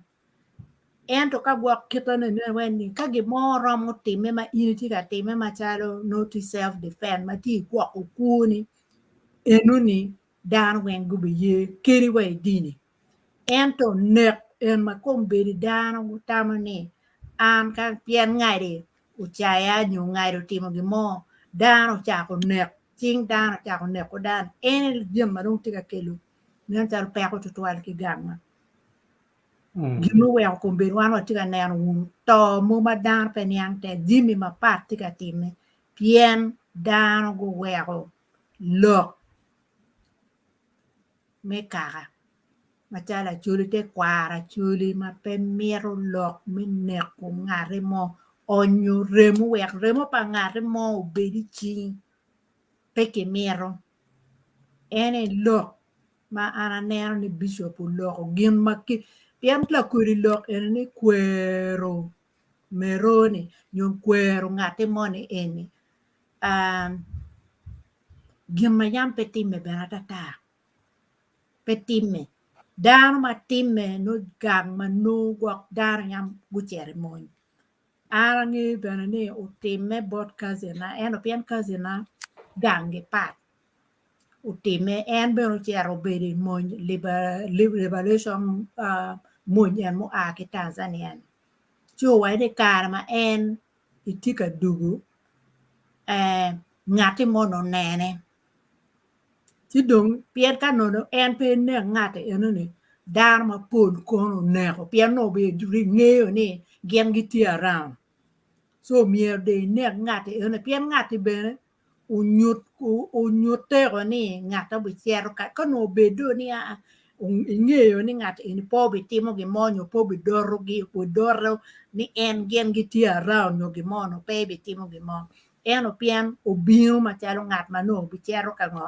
ento ka gwak kita ne weni ka gi moro mo time ma ini ti ka time ma chalo notice self defense ma ti gwak ukuni enu ni dano wen gu be ye keri we dini ento nek en ma kombedi dano gutamo ni an kan pien ngari uchaya nyu ngari timo gi mo dano chako nek ting dano chako nek ko dan en jëm ma dong tika kelu nen tar pe ko tutwal ki gama gimu we ko kombedi wan wa tika neno un to mu ma dan pe nyang te jimi ma pat tika time pien dano go we ko lok me kara machala chuli te kwara chuli ma pe miero lok me nek ko ngare mo onyo remo wek remo pa ngare mo obedi chi pe ke miero ene lok ma ana nero ni bishop lok gin ma ki piam la kuri lok ene ni kwero meroni nyon kwero ngate mo ni ene gin ma yam pe time benata ta pe time dano ma time no gang ma no gwak dar nyam guchere mon ara ngi bana ne o time bot kazena en o pian kazena gange pat o time en bero chero beri mon liberation mon yan mo a ke Tanzania jo wai de karma en itika dugu ngati mono nene ti dong pian ka no en pe ne ngate eno ni dar ma pon kono ne ko pian no be ri ngeo ni gen gi ti around so mier de ne ngate eno pian ngate be unyut te ko ni ngata bu chero ka no be do ni a ngeo ni ngate ni po be timo gi monyo po be doro gi po doro ni en gen gi ti around no gi mono pe be timo gi mo eno pian obio ma chalo ngat ma no bu chero ka ngo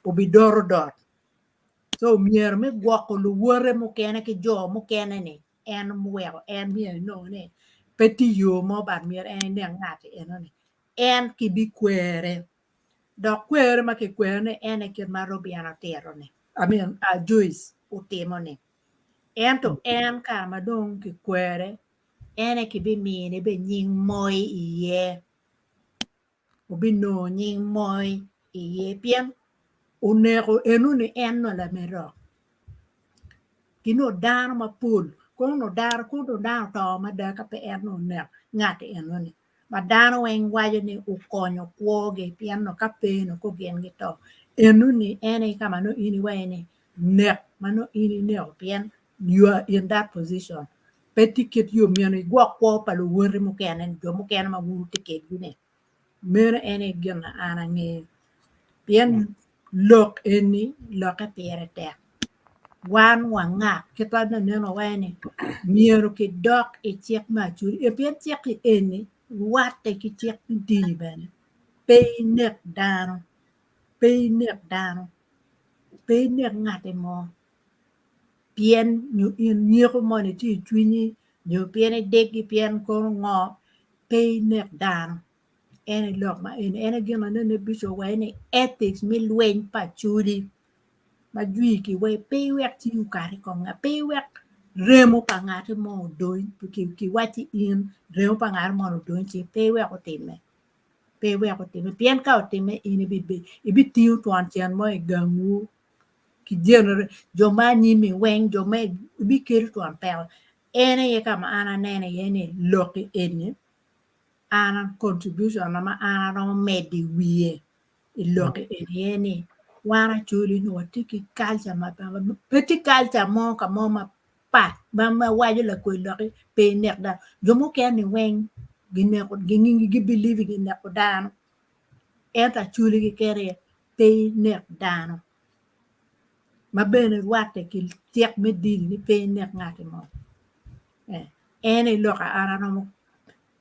obidoro dot so mier me gwako lu wore mo kene ke jo mo kene ni en mwero en mier no ne peti yo mo ba mier en ne ngate en ni en ki bi kwere do kwere ma ke kwere ne en ke maro biana tero ne amen a Joyce o temo ne en to en ka ma dong ke kwere en ke bi mine be nying moi iye obi no nying moi iye pien onego enu ni en no la mero kino dano ma pul kono dano to ma da ka pe en no ne ngate enu ni ma dano wen waje ni ukonyo kwoge pien no ka pe no ko gen gi to enu ni ene kama no ini wene ne mano ini ne pien you are in that position petiket yo miano gwa kwo pa lo wore mo kenen jo mo kenen ma wuru tiket gine mere ene gena ana nge pien lok eni loke pere tek wan wanga kita na neno wene miero ki dok e chek ma churi e pien chek eni wate ki chek dini bene pe nek dano pe nek ngate mo pien nyu in nyeko mo ni ti chwini nyu pien degi pien ko ngo pe nek dano ene lok ma ene gina ne bicho wene ethics mi lwen pa churi ma jui ki we pe wek ti ukari ko nga pe wek remo pa ngati mo doin ki wati in remo pa ngati mo doin chi pe we ko time pien ka o time in bi tiu tuan tian mo gamu ki jenere jo ma ni mi wen jo me bi ker tuan pe ene ye kama ana nene yene loki ene ana contribution na ma ana no medi wiye loki ene yene wana chuli no tiki culture ma pa petit culture mo ka mo ma pa ma waje la ko loki pe nek da jo mo ke ni wen gine ko gi believe gi nek dan eta chuli ki kere pe nek dano ma bene wate ki tiek me dil ni pe nek ngati mo ene loka ara no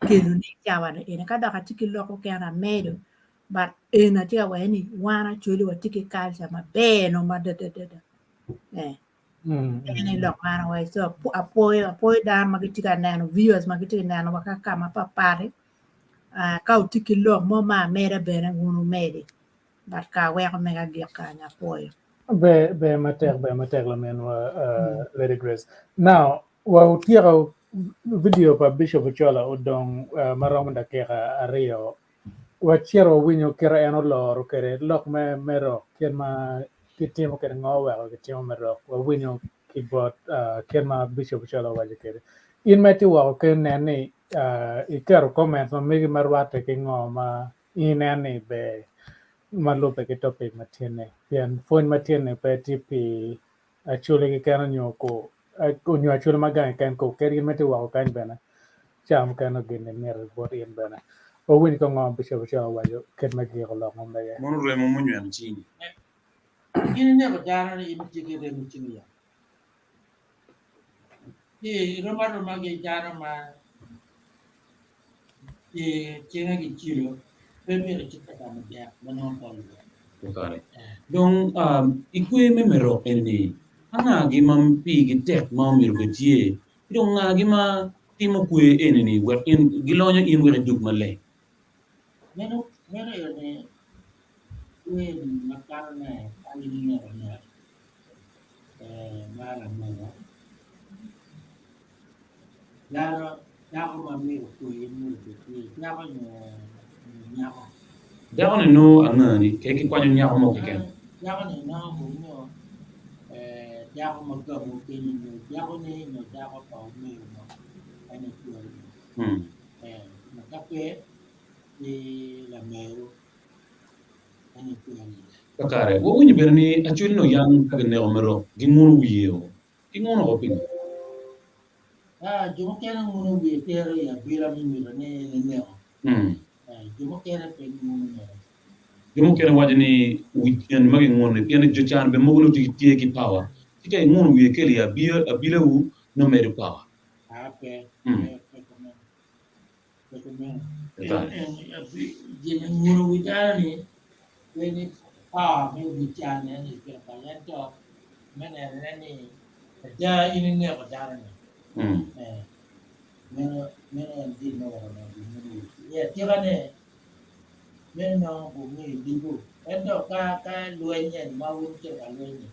kelu ni chawana ene kada ka tiki loko ke ana medo but ena tia weni wana chuli wa tiki kalcha ma beno ma de ene loka ana wa so apoy da ma kitika nano viewers ma kitika nano waka kama pa pare ka tiki lok mo ma mera bene ngunu mede but ka we ko mega geka nya poyo be matek la men wa Lady Grace. Now wa utira video pa Bishop Chola udong maramda kera ario wa chero winyo kera eno lor kere lok me mero ken ma kitimo kere ngowe o kitimo mero wa winyo kibot ken ma Bishop Chola wa kere in meti wa ken neni ikero comment ma migi marwate ke ngoma ineni be malupe ke topic matine pian phone matine pe tipi actually ke kana nyoko kunyo actually magang kan ko keri meti wa kan bena cham kan ogin ne mer bot in bena o win ko ngom bisho wa yo ket ma gi ko lo ngom be Mono re mo munyo am chini. Ini ne badana ni ibu ciki re mu ciki ya. Rumah ke jana ma cina ki ciro pemir cita kama dia menonton. Kare. Dong ikue me mero eni. Anga gi mam pi gi tek ma mir betie. Dong nga gi ma timo kue eni ni wer in gilonyo in wer duk male. Meno ini kue makan na kali ni na malam mana. Lalu aku mami kue ini betie. Nyapa nyapa. Dawo ne no anga ni ke ki kwanyo nya mo ke ken. Nyapa ni na mo no nyapa magka mo kini no. Nyapa ni no nyapa pa mo no. Ani kue. Makape di la mero. Ani kue. Kakare, wo wunyi berni actually no yang kagne omero gi ngunu wiyo. Gi ngunu opin. Cuma kena ngunu bitere ya bila mimi ne ne. Cuma kena pengen Gemo kene wajani en magi ngunu en jochan be mogolo ti tie ki power. Tika ngunu wiye kele ya abile wu no mere power. Apa? Jadi ngunu bicara ni, ini power me bicara ni kaya tu mana ni kerja ini ni bicara ni. Mana di mana ya tiada ni. Mana bumi di bu. Endo ka luanya mau untuk luanya.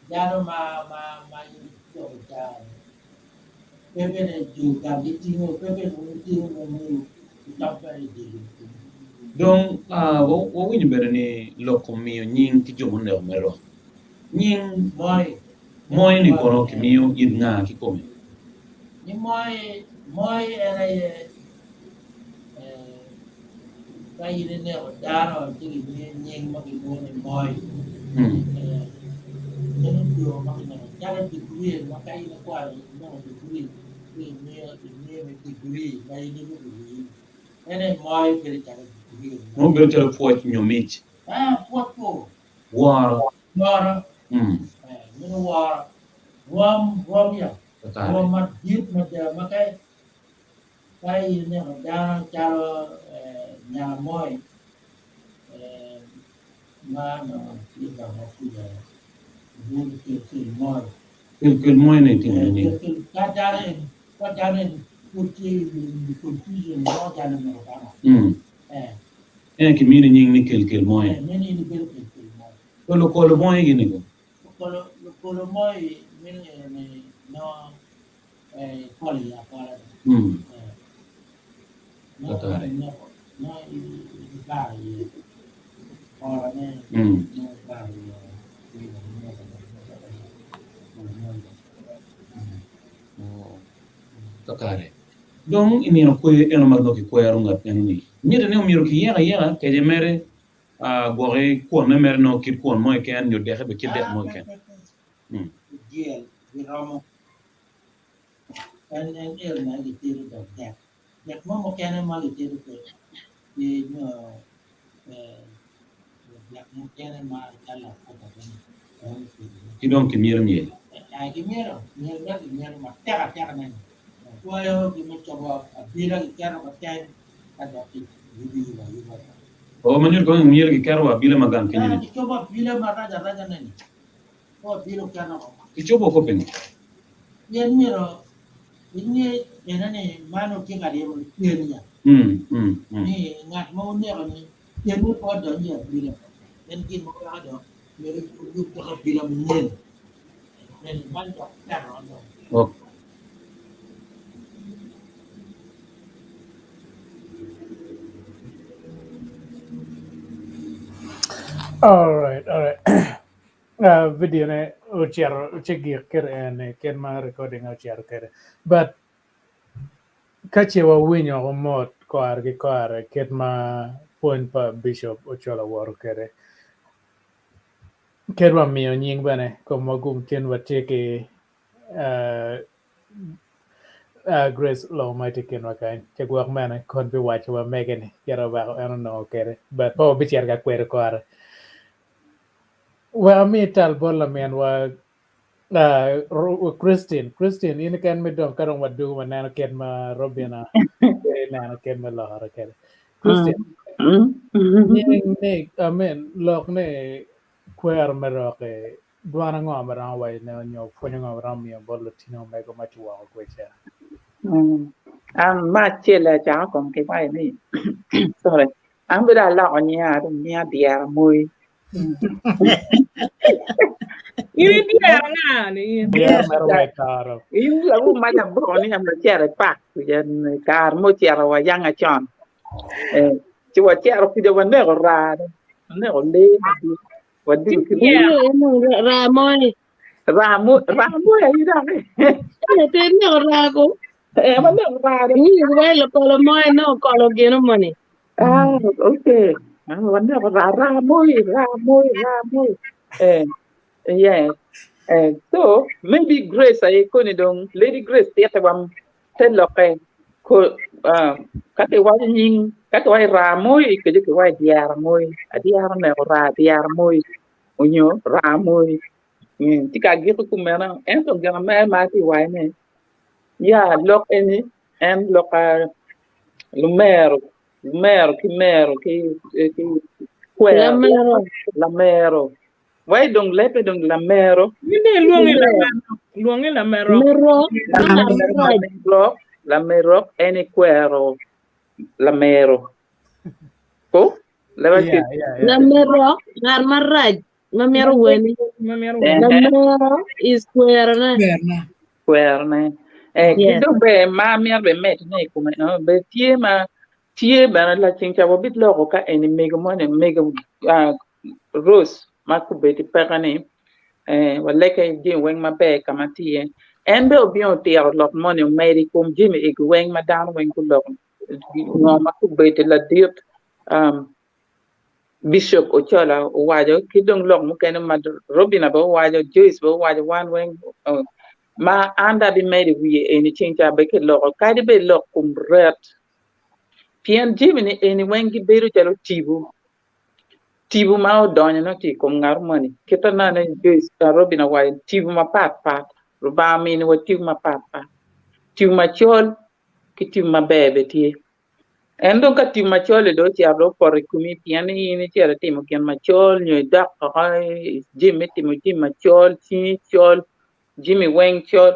Jangan ma ini tu bicara. Pepe ni juga di sini, pepe mungkin mau sampai di. Donc wo wunyi berni lokomio nying ki jomo ne omero. Nying moy ni kono ki miyo idna ki komi. Ni moy era kai ni daro ti nying magi ni moy. Ni ndio magi na jara di kuwi makai na kwa no di kuwi ni kuwi mai ni kuwi. Ene moy kiri jara di kuwi. Mo bere poet nyomich. Pot. War. Ni war. Rom ya. Rom masjid macam makai kai ni jara nhà môi mà chỉ là một cái vui cái môi cái môi này thì này cái gia đình cuộc chi nó gia đình nó cả cái mini nhìn ni cái môi mini ni cái môi Kolo môi gini ko. Kolo môi mini no poli ya pola no no bari pola ne no bari Kakare. Dong ini no kue eno magno ki kue arunga ni. Nyere ne umiro ki yera ke jemere gore ko me mer no kir ko mo ke an yo de be kidde mo ke. Giel di romo en na di tiru da de. Yak mo ke na ma di tiru ko. Di no yak mo ke na ma kala ko da ni. Ki don ki mir miel. Ai ki miro ma terra na. Well, you must have a beer, carrot, a time, and a video. O manur ko mir ki karwa bila magan Nah, kenyen. dicoba bila raja nani. Oh, bila carrot. Ki cobo ko pen. Yan miro, ini ni mano king ada yang pilihnya. Ni ngat mau ni kan ni, yang ni pada ni bila. Yang kin mau ada, miro tu tak bila menyen. Ni banyak carrot. Oh. All right. Video ne ucegir kere ken ma recording ucer kere. But kachewa winyo omot koar ket ma point pa Bishop Ochola waro kere. Kerwa miyo nying bane ko magum ken wateke Grace Law mighty ken wakain. Chegwak mane kon bi watch wa Megan kera ba I don't know kere. But pa bicher ga kwere koar. Well, me tal bola man wa Christine ini kan me dom karong wadu manana ken ma Robina nana ken ma lahara kere. Christine ne amen lok ne kwer meroke dwana ngom ran wa ne nyo fonyo ngom ran mi bolo tino mego machi wa kwecha. Ma chela cha kon ke bai ni. Sorry. Ang bida la onya dum nya dia muy. Ini dia nga ni. Dia merwe karo. Ini lagu macam bro ni am chere pak jen kar mo chere wa yang a chon. Ci wa chere fi de wa ne ra ne o le wa di ki Ramoy. Ramu ya ida ni. Te ne rago. Ma ne ra Ni lo kolo moy no kolo geno money. Okay. Wa ne ra Ramu. Yes. So maybe Grace ay kuni dong Lady Grace tiata wam ten loke ko kate wa nying kate wa Ramoy ke je wa diar moy adiar ne ra diar moy onyo Ramoy tika gitu kumena en to gana ma ti wa ne ya lok eni en loka lumero ki lamero why dong lepe dong lamero Ini luangi la mero. Lamero eni cuero lamero ko lewa ki Lamero ngar maraj. Mamero weni. Lamero is square na. cuerne kido be ma mer be met ne kuma be tie ba la chincha bo bit lo ka eni mega rose ma ku be ti pagane wala kay jim weng ma be kama tie en be obion tie lot money meri kum jim e weng ma dan weng ku lo no ma ku be ti la diop Bishop Ochola wajo kidong long mu ken ma Robina bo wajo Joyce bo wajo wan weng ma anda di meri wi eni chincha be ke lo ka di be lo kum ret pien jim ni eni wengi beru jalo tibu ma o donyo no ti kum ngar money kita na ne Joyce Robina wa tibu ma pat ruba mi ni wa tibu ma pat tibu ma chol ki tibu ma bebe ti endo ka tibu ma chol do ti aro por kumi pien ni ti ara timu kian ma chol nyo dak jim ma chol ti chol Jimmy Wang chol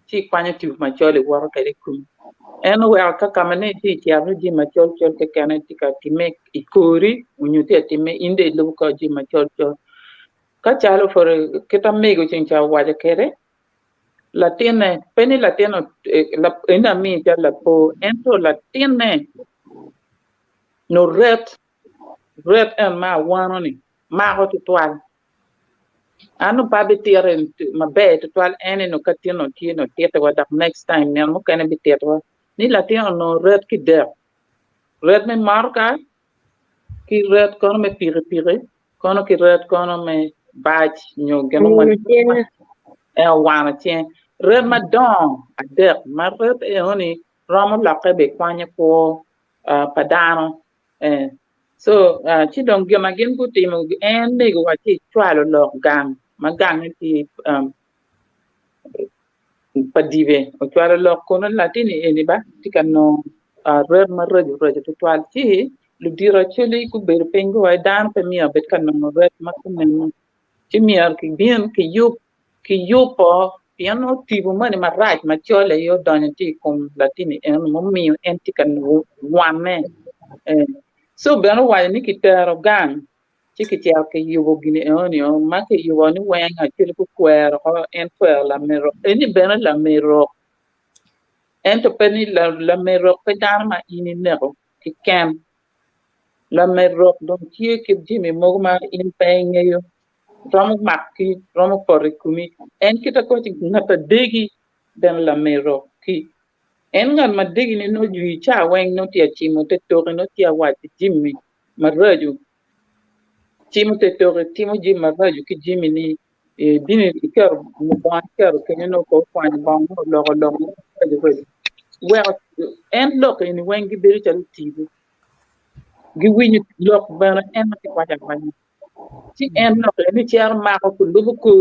ti kwanya tibu ma chol waro ka kum eno wa ka kamane ti aro Jim ma chol ke kana ti ka ti mek ikori unyo ti me inde lu ka Jim ma chol ka chalo for kita mego chincha waja kere la tiene peni la tiene la ina mi ya la po entro la tiene no red en ma wano ni ma ho tual anu pa be tiere ma be tual ene no katino tino tiete wa next time ne mo kana be tiete ni la tiene no red ki der red me marca ki red kono me pire kono ki red kono me baj nyo gemo man e wana tien red ma don a der ma red e oni ramo la ke be kwanya ko padano so ci don gema gen ko timo en ne go wati twalo lo gang ma gang ti padive o twalo lo kono latini eni ba tikano red ma rejo to twal ci lu dira cheli ku ber pengo ay dan pe mi abet kan no red ma ko men ci mi ar ki bien ki yup po piano tipo mani ma right ma chole yo don ti kom latini en mo mi en tikano wane so beno wa ni kitero gang chiki tia ke yugo gini oni o ma ke yugo ni wen a chile ku kwero ho en kwero la mero eni beno la mero en to peni la mero pe darma ini nero ki kem la mero don tie ke jimi mogma in penye yo romo makki romo porikumi en kita ko ti ngata degi ben la mero ki en ngan ma degi ni no jui cha wen no tia chimo te to no tia wa ti jimi ma raju chimo te to timo jimi ma raju ki jimi ni bini ker mo ban ker ke no ko kwa ni ban lo well en look in wen gi beri tan tibu gi wini look bana en ti kwa ja kwa ti en look ni cher ma ko lu ko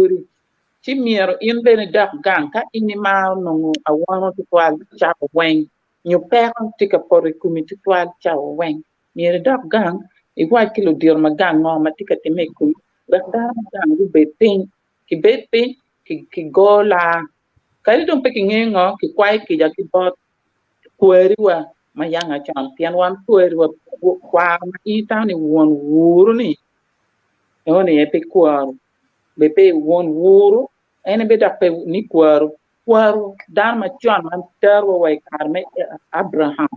ci mier in bene dak gang ka ini ma no a wano to twal cha wen ñu peron ti ka por community twal cha wen mier dak gang e wa kilo dir ma gang no ma ti ka te me ku da gang du betin ki go la ka ri don pe ki ngengo ki kwai ki ja ki bot kweri wa ma yanga champion wan kweri wa kwa ma ita ni won wuru ni oni e pe kwaro be pe won wuru ene be dape ni kwaro dar ma chon man terwo way karme Abraham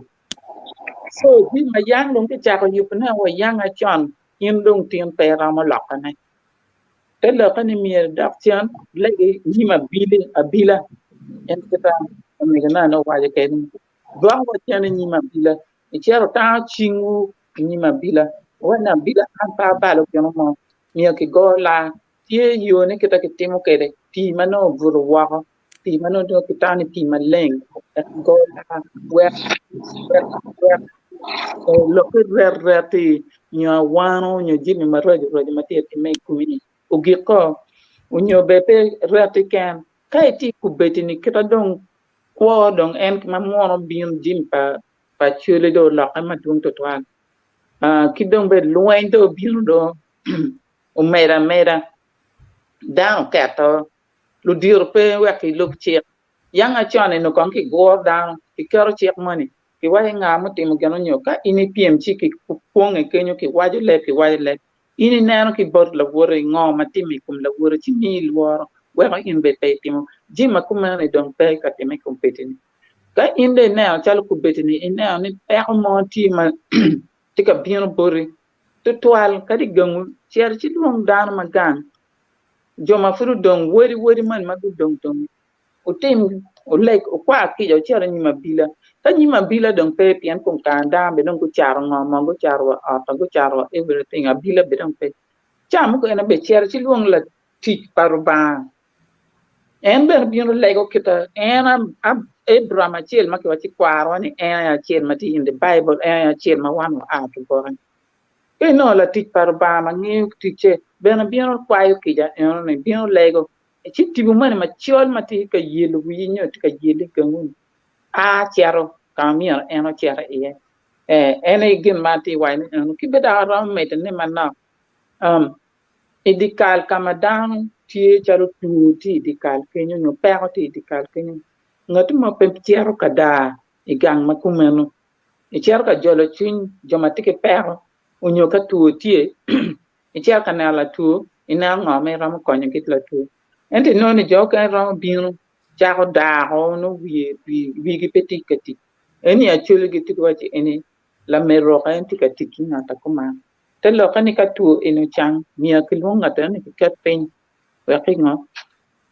so di ma yang long ke cha ko yupna wa yang a chon in dong tin pe ra ma lok ne te lo ka ni mier dak chon le ni ma bile abila en ta me na no wa je ke do wa chon ni ma bila e chero ta chingu ni ma bila wa na bila an pa ba lo ke mo mi ke go la tie yo ne kita ke timo ke ti mano buru wa ti mano do kita ni ti maleng go where lo ke ti nya wano nya jimi marajo ma ti me ku ni o gi ko o nyo be pe rati kan kai ti ku beti ni kita dong ko dong en ma mo bin jim pa chule do la ma tung to twan ki dong be loin do bin do o mera down kato lu dir pe we ki lu chi yang a chane no kon ki go down ki kero chi money ki wa nga mo tim gano nyo ka ini pm chi ki pong e kenyo ki wa le ini nano ki bot la wore ngo ma timi kum la wore chi ni luoro we ma in be pe timo jima kuma ne don pe ka timi competini ka inde na chal ku betini ina ni pe mo ti ma ti ka bien bori to toal ka di gangu cher chi dum dan ma gan joma furu dong wori man madu dong o tem o like o kwa ki jo chara ni mabila ta ni mabila dong pe pian kum ta da be dong ku charo ngom go charo a ta go charo everything abila be dong pe cham ko na be chara chi luong la ti parba en ber bien like o kita en am Abraham chel ma ki wa chi kwaro ni en chel ma ti in the bible en chel ma wan a to go e no la ti parba ma ngi ti che bena bien kwayo ki ja en ne bien lego e ci ti bu man ma ciol ma ti ka yelu wi nyo ti ka yelu ka ngun a ciaro ka mi en o ciara ene gin ma ti wa ne ki be da ra me te ne man na edikal kamadan ti ciaro tu ti edikal ke nyo pe ko ti edikal ke nyo ngatu ma pe ciaro ka da e gang ma ku meno e ciaro ka jolo chin joma ti ke pero unyo ka tu ti e cia kana la tu ina ngome ram ko nyo kit la tu ente no ni jo ka ram bin chako dago no wi gi peti kati eni achule gi tikwa chi eni la mero ka enti kati kinga ta kuma te lo ka ni ka tu eno chang mia kilonga ta ni ka pen wa kinga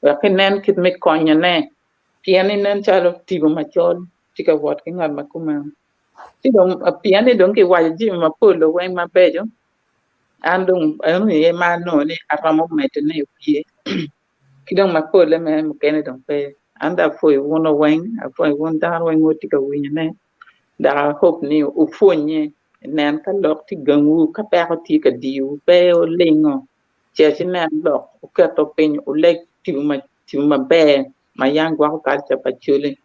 wa kinen kit me konya ne piani nen chalo tibo machol tika wat kinga ma kuma ti dong piani dong ke wa ji ma polo wa ma bejo andong anu ye ma no ni aramo mete ne pie kidong ma polo me kene dong pe anda foi wono weng foi won dar weng ngoti ka winya ne da hop ni u fonye nen ka lok ti gangu ka pe ko ti ka diu pe o lengo che chi nen lok o ka to pin o lek ti ma be ma yang gwa ka cha pa chule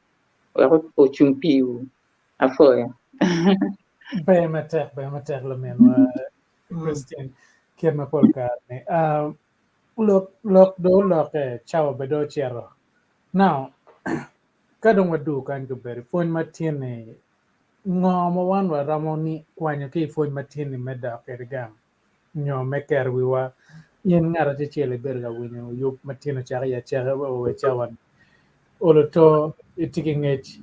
o chung piu a foi Be matek la men wa Christian kien ma polka ne. Lok do lok chao be do chero. Now kadong wadu kan ko beri phone matin ne ngoma wan wa ramoni kwanya ki phone matin ne meda pergam. Nyo meker wiwa yen ngara che chele berga winyo yup matin cha ya cha we chawan. Olo to itikingech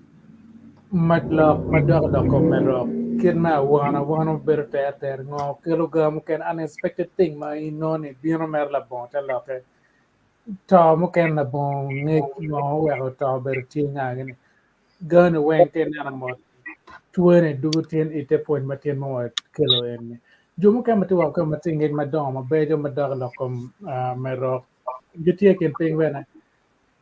madok ko mero kirna wana ber ter ngo kilo gam ken unexpected thing ma inone bino mer la bon ta loke to mo ken la bon ne ngo we to ber tinga gene gan wen ten na mo tuene dugu ten ite point matin mo kilo en jumu ken matu ko matin ngin madom ma bejo madok lo ko mero gitie ken ping wena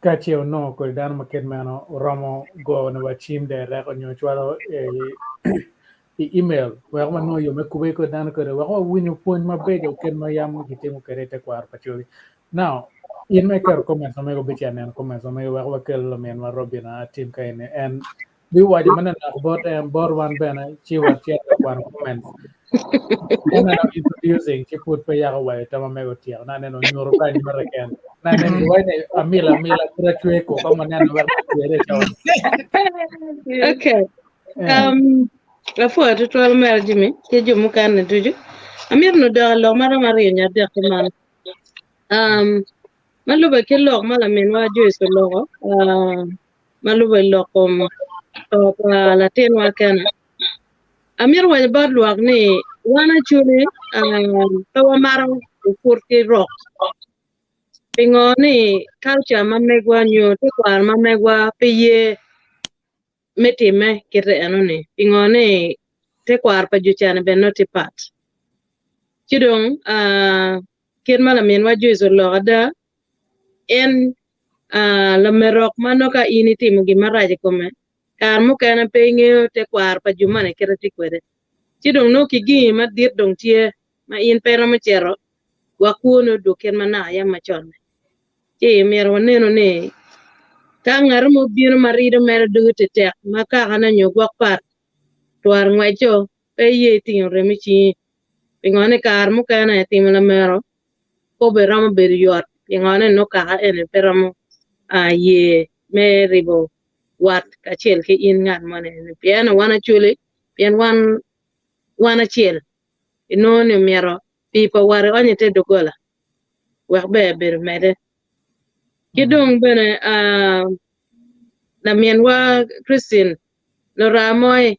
Kachio no ko dan maket mano romo go na wachim de re ko nyo chwalo email wa ma no yo me kube ko dan ko wa ko winyo pon ma be jo ken ma yam ki temo kere te kwar pa chuli now in me kar comment no me go bicha nen comment no me wa kel lo men ma robina team kayne and bi waji mana na bot and bor wan bena chi wa chi kwar comment and I'm introducing chi put pa ya wa ta ma me go tiya na ne no nyoro ka ni mara ken na ne wa ne amila kura chwe ko ko man na wa kere chawan Okay. Afo to tol mer jimi ke jumu kan ne tuju. Amir no da lo mara mari nya de man. Maluba ke lo mala men wa jo so lo. Maluba lo kom to la ten wa kana. Amir wa ba lo ne wana chule to wa mara kur ke rock. Pingoni culture mamegwa nyo te kwar mamegwa peye metime kire anone pingoni te kwar pa juchane be noti pat chidong kir mala men waju iso loda en la merok manoka ini timu gimaraje kome kar mo kana penge te kwar pa jumane kire tikwede chidong no kigi ma dir dong tie ma in pero mo chero wakuno do ken mana ya machon che mero neno ne ka ngar mo biro marido mere dute tek maka kana nyo gwak pat twar ngwecho pe ye tin remichi pingone kar mo kana tim la mero ko be ramo ber yot pingone no ka ene peramo ye me ribo wat ka chel ke in ngat mane piano wana chule pian wana chel ino ne mero pipa ware onye te dogola wax be ber mede kidong bene na mien wa Christine no ramoy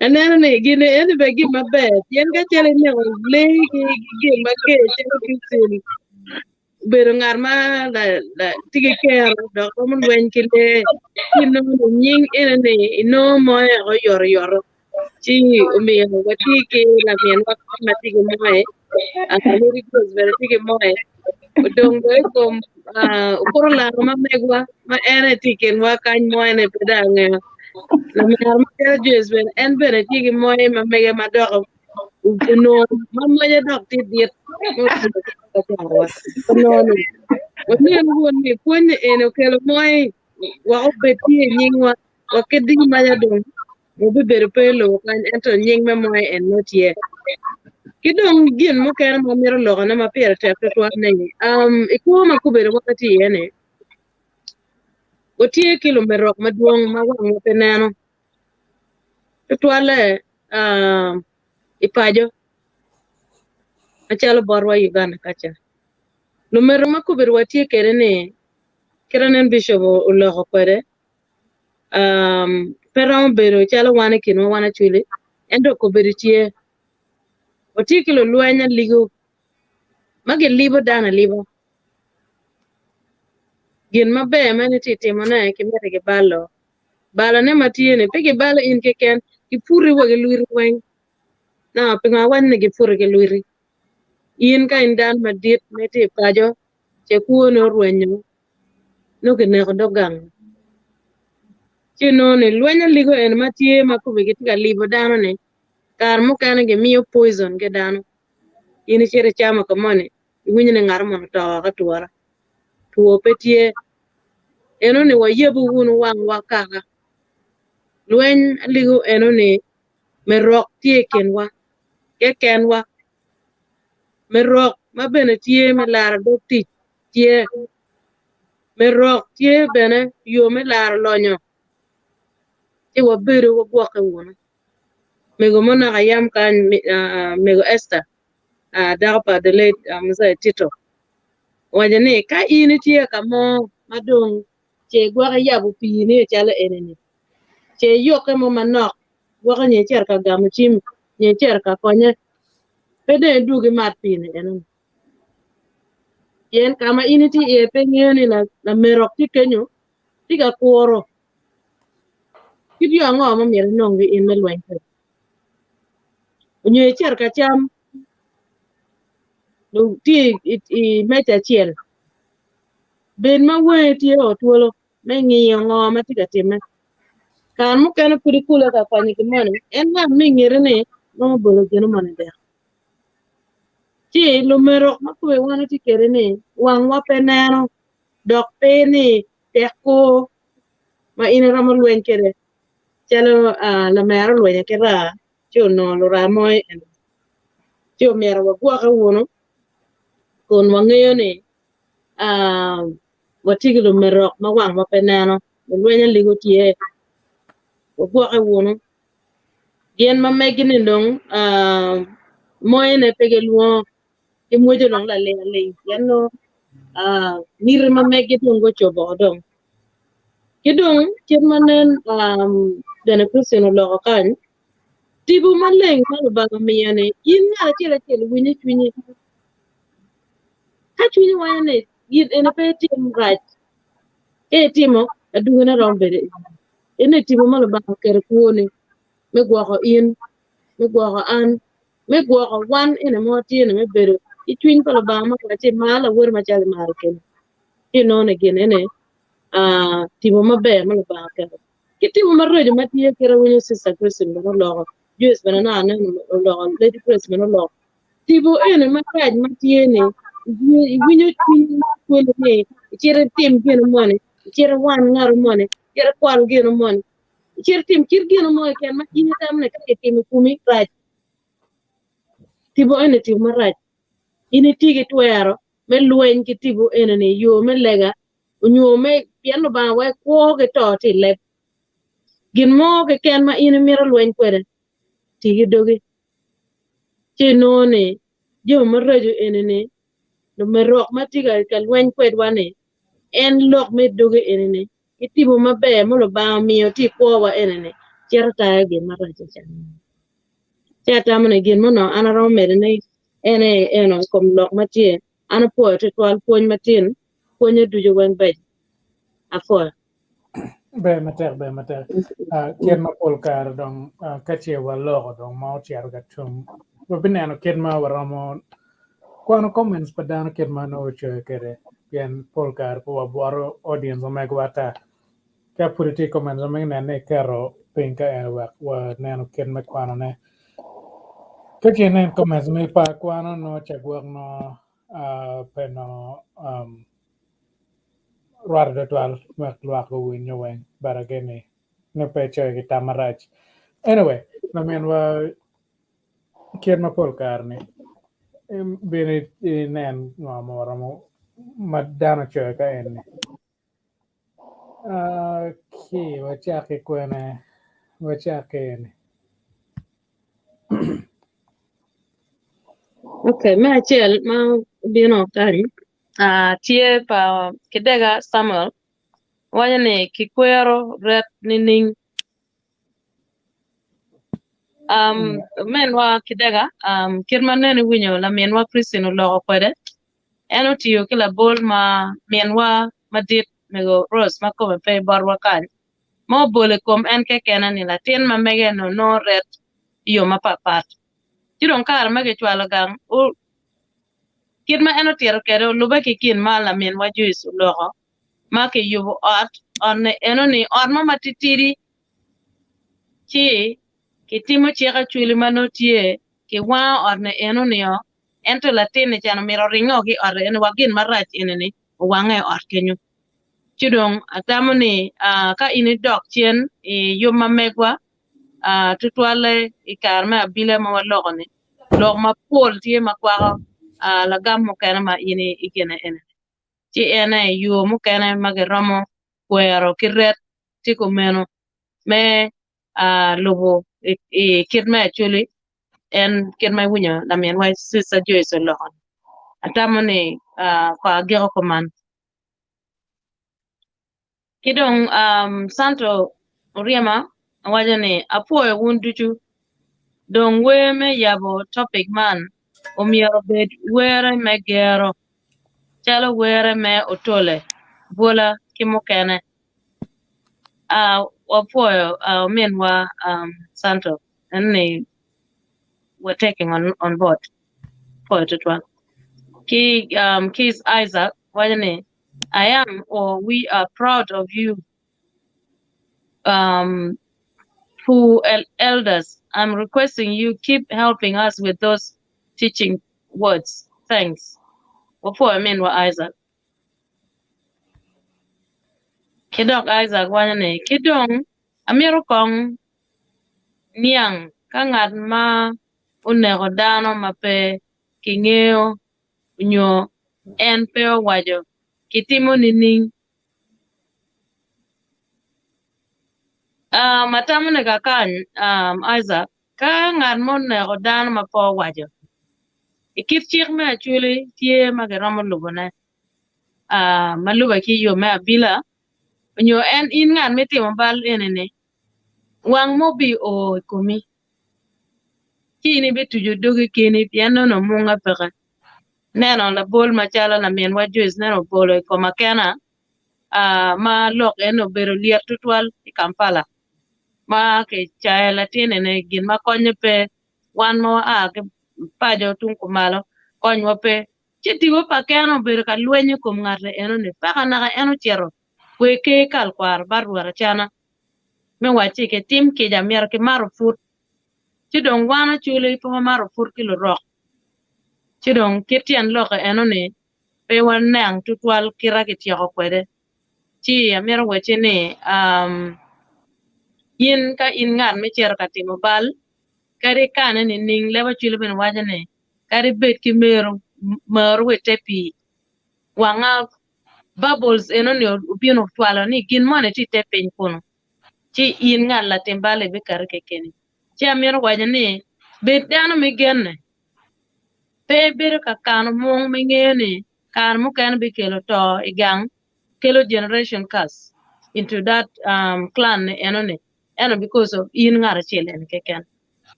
anana ne gine ene be gi mabe yen ga chele ne le gi mage chele Christine bero ngar ma la tige ker do ko mun wen kile kino nying ene ne no moy o yor chi umi wa tige la mien wa ma tige moy America is very big moy dongo kom ukoro la ma megwa ma ene tiken wa kan moy ne pedange la mer ma kere jes ben en bere tigi moy ma mege ma do no ma moye dok ti diet no ni woni kone ene kelo moy wa obeti nyingwa wa kedi ma ya don mo be bere pelo kan ento nying me moy en notie kidong gin mo kere mo miro logo na ma pere te to ne iko ma kubere wakati yene otie kilo merok maduong ma wang penano to ale ipajo achalo borwa Uganda kacha Numero ma kubir watie kere ne keranen bishop uloho kwede perao bero chala wane kinwa wana chwili endo kubir tie watie kilo luenya ligo mage libo dana libo gin mabe mane titimo na kimere ke balo ne matiene pege balo in ke ken ipuri wage luiri weng na pinga wan ne gipuri ke luiri in ka indan madit mete pajo che kuono ruenyo no ke ne dogang chino ne luenya ligo en matie makubi kitika libo dano ne kar mo kane ge miyo poison ke dano in chere chama kamane winyi ne ngar mo to ka tuara tuo petie eno ne wayebu wunu wang wakaka luen ligo eno ne merok tie kenwa ke kenwa merok mabene tie me lar do ti tie merok tie bene yo me lar lonyo ti wabere wo gwoke wono mego mona ayam kan mego Esther dagpa de late mza Tito wajane ka ini tie kamo madong che gwaka yabu pi ne chala eneni che yoke mo manok gwaka nye cher ka gamu chim nye cher ka konye pede dugi mat pi ne eneni yen kama ini ti e pengeni la merok ti kenyo ti ka kuoro kidi ango mo miel nongi in melwen pe nye cher ka cham lu ti i mecha chiel ben ma we ti o tuolo me ngiyo ngo ma ti ka time kan mo kana puri kula ka kwani ki mone en na mi ngire ne no bolo geno mone de ti lo mero ma ko wana ti kere ne wang wa penano dok pe ni te ko ma ina ramo lwen kere chalo la mero lwen kera ti no lo ramoy en ti o mero wa gwa ka wono kon wangeyo ne watigi lo mero ma wang wa penano lwen ligo tie gwa ka wono yen ma megini dong moye ne pege luo ke mojo dong la le yano nir ma megi dong go chobo dong kidong kirmanen dana Christian lo kan tibu maleng ma ba mi yane yin na chela wini chwini ka chwini wayane yin ene pe tim right e timo aduna rombere ene tibu mal ba ker kuone me gwa ko in me gwa ko an me gwa ko wan ene mo tiene me bero itwin pala ba ma ka ti mala wer ma chal mar ken ti no ne gen ene timo maber ma ba ka ki timo marrojo ma tie kera winyo sister Christian no lo Jews bana na ne lo lady Christian no lo tibo ene ma raj ma tie ne winyo twin kwele ne chere tim gen mone chere wan ngar mone chere kwal gen mone chere tim kir gen mone ken ma ine tam ne ka tim kumi raj tibo ene tibo maraj ini tigi twero me luen ki tibu enene yo me lega unyo me piano ba we ko ke to ti le gin mo ke ken ma ini mira luen kwere tigi dogi ti no ne yo me rejo enene no me rok ma tiga ka luen kwed wane en lok me dogi enene ki tibu ma be mo lo ba miyo ti ko wa enene certa gin ma rejo chan certa mane gin mo no anaro medene ene eno kom lok ma tie ana po te twal pony matin ponye dujo wen be afo be mater kien ma pol kar dong kache wa logo dong ma tiar ga tum bo bineno kien ma waramo kwano comments padano kien ma no che kere kien pol kar po wabwaro audience o megwata ka puriti comments o ne karo pinka wa neno kien ma kwano ne kache ne comments me pa kwano no chagwag no peno ruar de twal mek luak go win weng barageni ne peche ki tamarach anyway na men wa kien ma pol karni bini nen no moramo madano che ka en ki wa chake kwene wa chake en okay ma chel ma bino kari tie pa Kidega Samuel wanyane kikwero ret nining men wa Kidega kirmanene winyo la men wa Christine logo kwede eno tiyo kila bol ma men wa madit mego Rose ma ko pe barwa kan mo bole kom en ke kenan ni latin ma mege no ret yo ma papat tidon kar mage chwala gang o kirma eno tiero kere luba ke kin ma la men wa juis logo ma ke yubo ot on eno ni on ma matitiri ki timo cheka chuli mano tie ki wa on eno ni o ento latin ni chano miro ringo ki or eno wagin marach eneni wange or kenyu chidong atamoni ka ini dok chien yo mamegwa tutwale ikarme abile ma walogo ni log ma pol tie makwa la gam mo kana ma ini ikene ene ti ene yo mo kana mageromo kwero kiret ti komeno me lobo kirme chuli en kirme wunya la men wai sisa joyce lo atamoni kwa gero koman kidong santo Oriema wajane apoe wunduchu don weme yabo topic man omiero bed were me gero chalo were me otole bola kimokene apoe menwa Santo and we're taking on board for it one Keith Isaac wajane I am or we are proud of you who elders, I'm requesting you keep helping us with those teaching words. Thanks. Before I mean what Isaac. Kidong Isaac wanyane kidong amiro kong niang kangat ma unero dano mape kingeo nyo en peo wajo kitimo nining matamune kakan Isaac ka ngat mon ne rodan ma po wajo ikit chik me actually tie mageromo lubone maluba ki yo me abila nyo en in ngat meti mabal enene wang mobi o komi kini betu jodogi kini piano no munga peka neno la bol machala la men wajo is neno bolo ko makena ma lok eno bero lier tutwal i Kampala ma ke chaya latine ne gin ma konyo pe wan mo ke pajo tung kumalo konyo pe chiti wo pa kano ber ka lwenye kum ngare eno ne paka na eno chero we ke kal kwar barwara chana me wachi ke tim ke jamier ke maro fut chidong wana chule po maro fut kilo rock chidong kitian loka eno ne pe wan nang tutwal kira ke tiyo kwede chi amero wachi ne yin ka in ngan me cher ka timo bal kari kana ni ning leba chule ben wajane kari bet ki mero wete pi wanga bubbles eno ni ubino twala ni gin mone ti te pen kono chi in ngan la timbale be kar ke keni chi amero wajane bet dano me genne pe ber ka kano mong me ngene kan mo kan be kelo to igang kelo generation cast into that clan eno ne eno because of in ngara chelen keken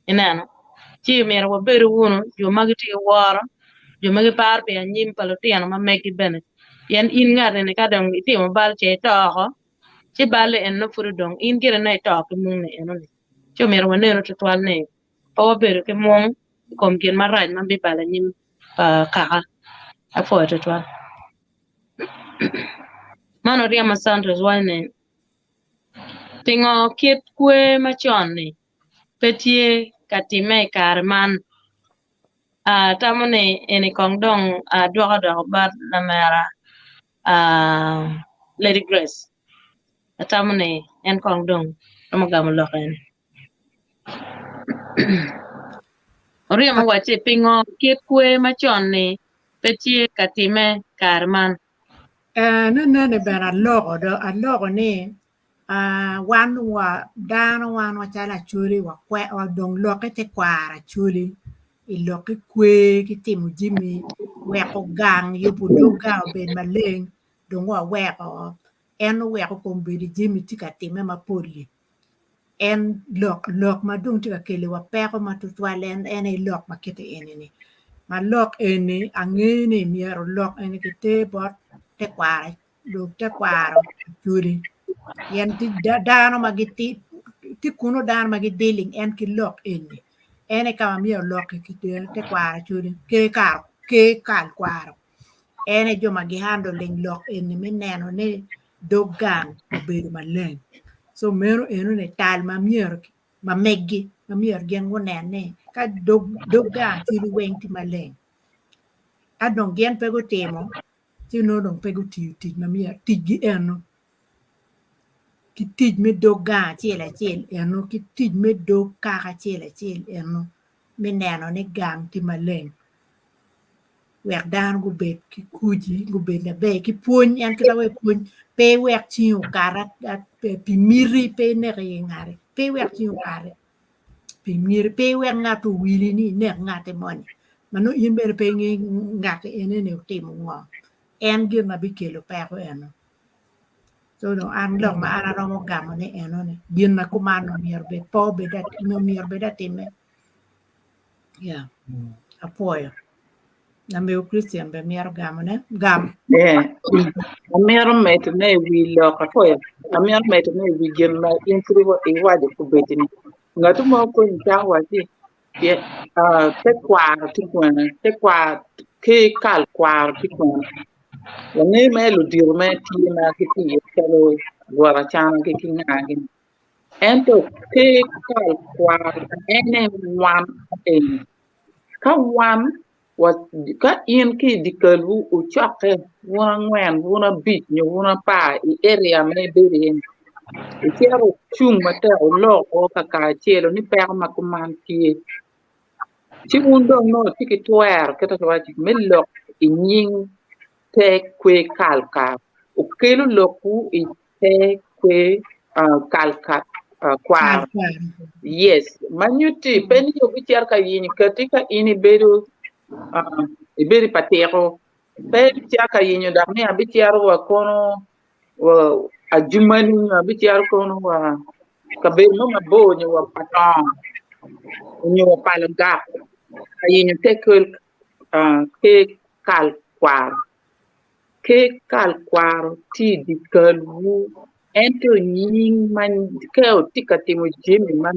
inano chi mero wo beru wono jo magiti wara jo magi par pe anyim palotiano ma megi bene yen in ngara ne kadang itimo bal che to chi bale en no furudong in gire na to ke mun ne eno ne cho mero wanero to twal ne po beru ke mon kom gin maraj man bi bale nyim ka afo to twal mano ria masandros wane tingo kit kwe machon ni petie katime karman tamone eni kongdong dwaka bar na mera Lady Grace tamone en kongdong amagamo loken ori mo wache pingo kit kwe machon ni petie katime karman ne ben alogo ni wan wa dano wan wa chala chuli wa kwe wa dong loke te kwara chuli ilok kwe ki timo jimi weko gang yubu do gang ben maleng dongwa weko en weko kombedi jimi tika time mapoli en lok madung tika kele wa peko matutwalen en lok makete enini ma lok eni angene miero lok eni kite bot te kwara lok te kwaro juri yen ti dano magiti ti kuno dano magideling en ki lok eni ene kama miero lok kite te kwara juri ke kal kwaro ene jo magihando ling lok eni mineno ne dogan obedo maleng so mero eno ne tal ma miero ma meggi ma miero gen wonene ka dogan ti weng ti maleng adong gen pego timo ti no dong pego ti ma mia ti gi eno ki ti me do ga chiel eno ki ti me do ka chiel eno me neno ne gang ti maleng wek dan go bet ki kuji go bet na be ki puon en ki tawe puon pe wek ti o karat pe miri pe ne re ngare pe wek ti o kare pe miri pe wek ngato wili ni ne ngate mon mano yimbe pe ngate ene ne timo ngo en gir na bikelo pero eno so no an lok ma ana romo gamo ne eno ne gin na kumano mier be po be dat no mier be dat time ya apoyo na meu Christian be mier gamo ne gam Amir met ne wi lo ka ko ya Amir met ne wi gen na intri wa e wa de ku betini ngatu mo ko nta wa ti ye te kwa ti kwana te kwa ke kal kwa ti kwana la ne me lo dir me ti na ki ti ke lo wara chana ki ki ngagi ento ke kal kwa ene wan ka wan was ka in ki dikalu u chake wona ngwen wona bit nyo wona pa I area me berin I chero chung mate o lo o ka chelo ni per ma kuman ti chi undo no tiki twer kata kwa chi me lo I nying te kwe kalka o kelo loku I te kwe kalka kwar yes manyuti peni yo bichar ka yini katika ini beru iberi patero pedi chaka yinyo da me abitiaro wa kono wa ajumani abitiaro kono wa kabel no mabonyo wa patong nyo wa palga ayinyo tekel ke kalkwar ti dikalu ento nying man keo tikatimo jimi man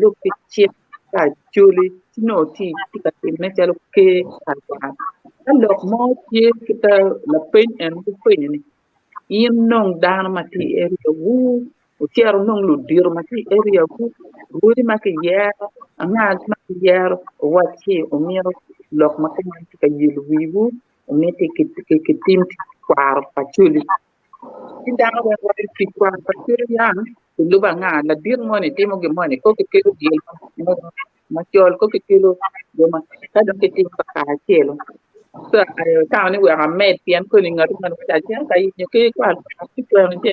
lo piche ka chuli no ti tikatimo ne chalo ke kalkwar alors mo ti kita la pen en ku pen ni yin nong dan ma ti area wu o ti aro nong lo dir ma ti area wu wuri ma ke ya anga ma ke ya o wa ti o miro lok ma ke man ti ka yilu wiwu o me te ke tim kwar pa chuli Tinda wa wa ti kwa pakir yang luba nga la dir mo ni timo ge mo ni ko ke kilo di ma chol ko ke kilo do ma ta do ke ti ka chelo so ta ni wa met pian ko ni ngar man ta cha ka ni ke kwa ti kwa ni je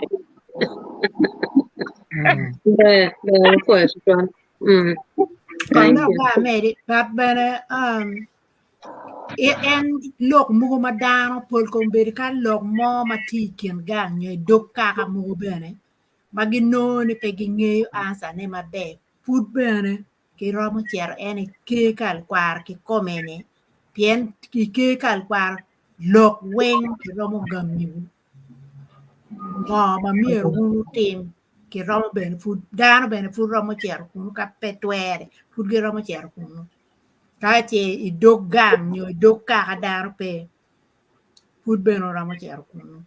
pues Kana ba meri bat bene en lok mugo madano pol komberi kan lok mo matiken ganyo dok kaka mugo bene magino ni pegi ngeyo ansa ne mabe food bene ki romo chiero ene ke kal kwar ki komene pien ki ke kal kwar lok weng ki romo gamyo ngo ma miero unu tim ki romo bene food dano bene food romo chiero kunu ka petwere food ki romo chiero kunu Kache I dog gang nyo I dog kakadar pe food beno ramo chero kuno.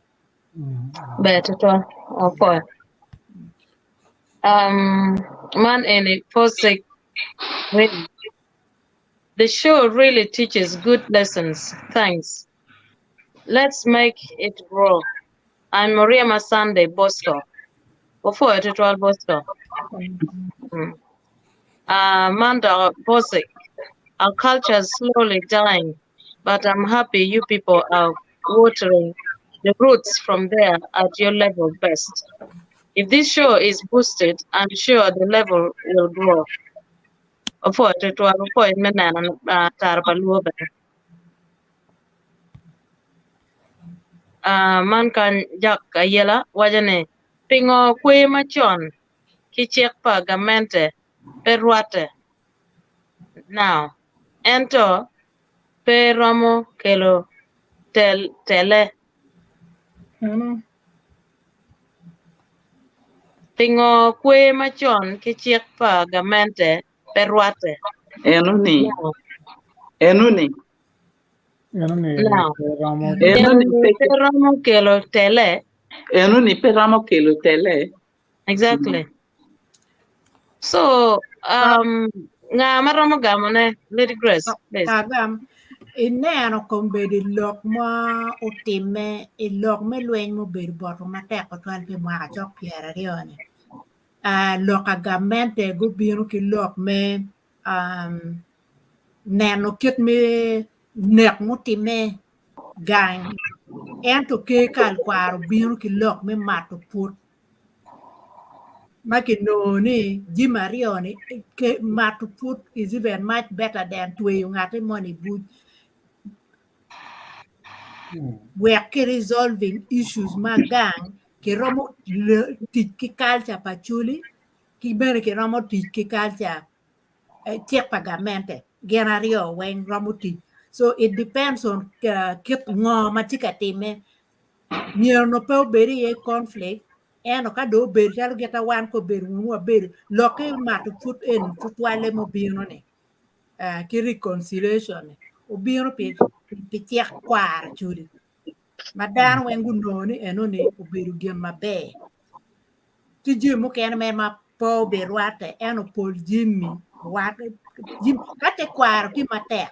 better to apoy man any posik the show really teaches good lessons. Thanks. Let's make it grow. I'm Maria Masande Bosco. Before it was Bosco. Manda Bosik. Our culture is slowly dying, but I'm happy you people are watering the roots from there at your level best. If this show is boosted, I'm sure the level will grow. Opo te to opo me na tar pa luo ba. Man kan jak ayela wajane pingo kwe machon ki chek pa gamente perwate now ento pe romo kelo tele pingo kwe machon ki chek pa gamente perwate Enuni. now Enuni. now Enuni pe romo kelo tele enuni pe ramo kelo tele. exactly. So, nga maromo gamone, Lady Grace, please. Kagam, ineno kong bedi lok mo utime, ilok me luen mo bedi boto matek o twal pi mwaka chok piera rione. Lok agamente gubino ki lok me neno kit me nek mutime gang. Ento ke kal kwaro bino ki lok me mato put. Maki no ni Jimario ni mato put is even much better than to yung ate money boot. We're resolving issues magang ki romo ki culture pachuli ki bere ki romo ki culture tiek pagamente genario when romo so it depends on kit ngo matika time near no pe beri e conflict eno ka do beri chalo geta wan ko beri wa beri loke matu put in tutwale mo bino ne ki reconciliation o bino pe tiek kwar chuli madan wengu noni enoni obedo gin maber ti jim ken men ma po berwate eno pol jimmi wate jim kate kwaro ki mate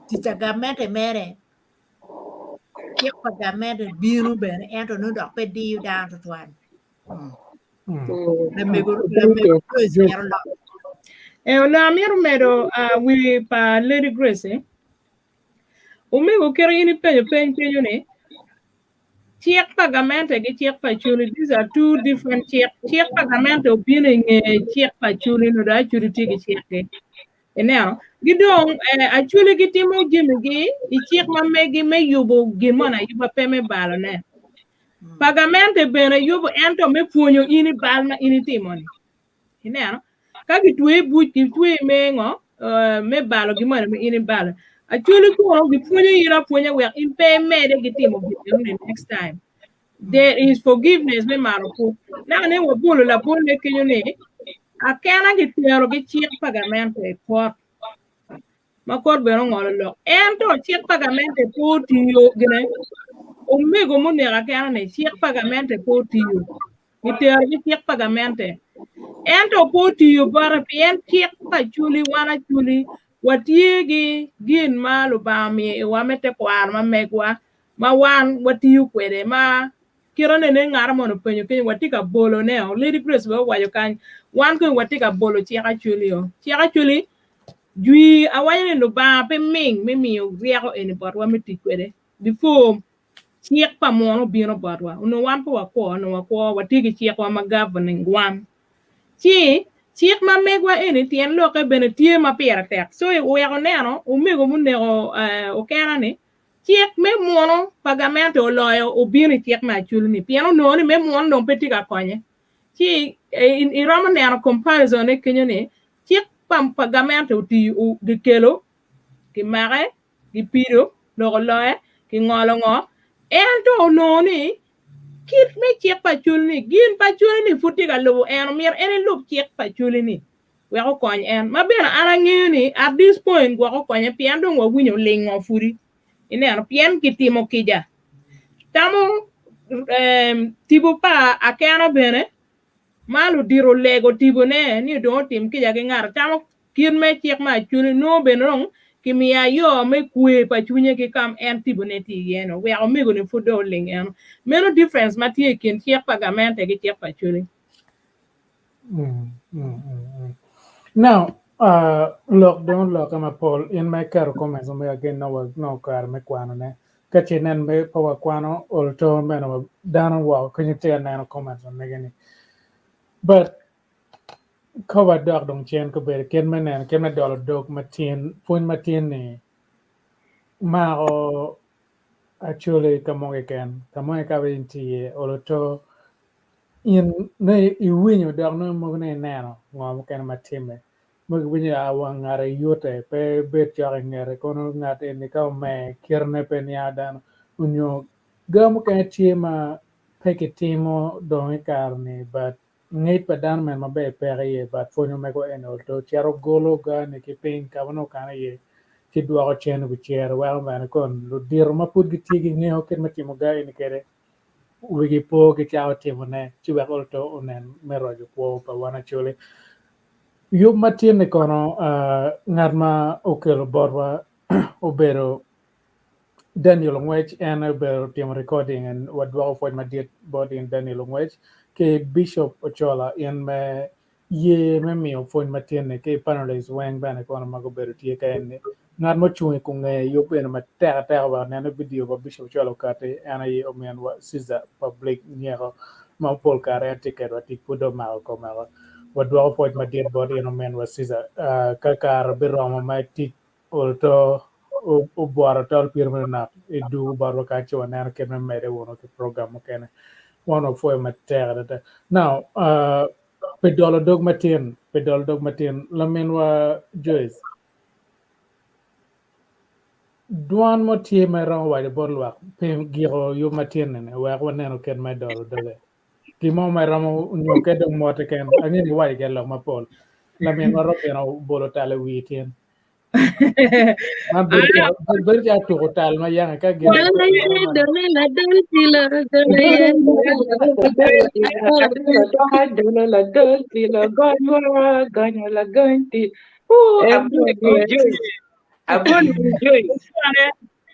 ti tagamente mere ki pagamente binu ben ento no dok pe di down to one le mego na miro mero we pa Lady Grace Umego kero ini penyo ne check pagamente gi check pachuli. These are two different check. Check pagamente opini check pachuli no da churi tigi check. Now, gidong actually gitimo gimigi I check mamegi me yubo gimona yuba peme balo ne. Pagamente bene yubo ento me punyo ini balma ini timoni. Now, kagi tuwe buti tuwe mengo me balo gimona me ini balo. Actually, we in payment the next time. There is forgiveness. Now, they were bull la bull making you I cannot get there get check pagament court. My court belong all along. And to check pagament to you, Gene. Omego Munera can check pagament to you. It check pagament. And to put you, but and check pachuli, one actually. What ye gin ma lubami wa mete kwar ma megwa ma wan what you kwere ma kirone ne ngara mono penyo ke watika bolo ne o Lady Grace wa yo kan wan ko watika bolo chi actually jui awanya no ba pe ming me mi o riako eni bot wa meti kwere before chiek pa mono bino bot wa no wan po wa ko no wa ko watiki chiek wa ma governing wan chi Chiek ma megwa eni tien loke bene tie ma pera tek. So weko neno, umego munego o kena ni, chiek me muono pagamente o loyo o bini chiek ma chulu ni. Piano no ni me muono non peti ka konye. Chi in ramo neno comparison e kenyo ni, chiek pagamente o ti di kelo, ki mare, ki piro, loko loye, ki ngolo ngo. Ento no ni, kit me check pachuli gin pachuli futi ga lobo en mir en lob check pachuli ni we ko kon en ma bena ara ngeni at this point go ko kon pien don wo winyo lengo furi ine an pien kitimo kija tamo tibo pa akana bene malu diro lego tibo ne ni don tim kija ke ngar tamo kin me check ma chuli no benong kimia yo me kwe pa chunye ki kam en tiboneti yeno we are mego ne fudo ling en meno difference mati kin check pagamente ki check pa chuli Now, don't look, I'm a poll in my car comments. I'm again no car me quano ne. Catching and me power quano or to men down and walk. Can you tell nano comments on Megani? But Cover dog dong chen ko ber ken manen ken na dolo dog matin pun matin ni ma o actually kamonge ken kamonge ka winti oloto in ne I winyo dog no mo ne nano ngom ken matime mo winyo awang ngare yote pe bet chare ngare kono ngate ni ka me kirne pe ni adan unyo gam ken tima pekitimo dong karni but ngait padan men mabe pere ye but fonyo me ko enol to charo golo ga ne ki pin ka wono kana ye ti duaro chen bu cher wa man kon lu dir ma put gi tigi ne o ken matimo ga ni kere wigi po ki chao timo ne ci wa ko to onen mero ju po pa wana chole yo matin ne kono ngarma okelo borwa obero Daniel Ngwech and about team recording and what dwa for my dear body in Daniel Ngwech ke Bishop Ochola in me ye me mi for my tiene ke panelists wang ban ko na mago beru tie ka en ngar mo chung ko nge yo ben ma ta wa na video ba Bishop Ochola kate ana ye o men wa siza public nyero ma pol kare ticket wa tik pudo ma ko ma what dwa for my dear body in men wa siza ka kar bi roma ma tik olto o buara tal pirme na e du baro ka ci wana ke me mere wono ke program ken wono fo ma terre de now pedolo dog matin la men wa joyce duan mo tie me ran wa de borwa pe giro yo matin ne wa wona no ken me dolo dole ki mo me ramo no ke do mo te ken ani wa ge lo ma pol la men wa ro pe no bolo tale witien ma ber ja to hotel ma yang ka ge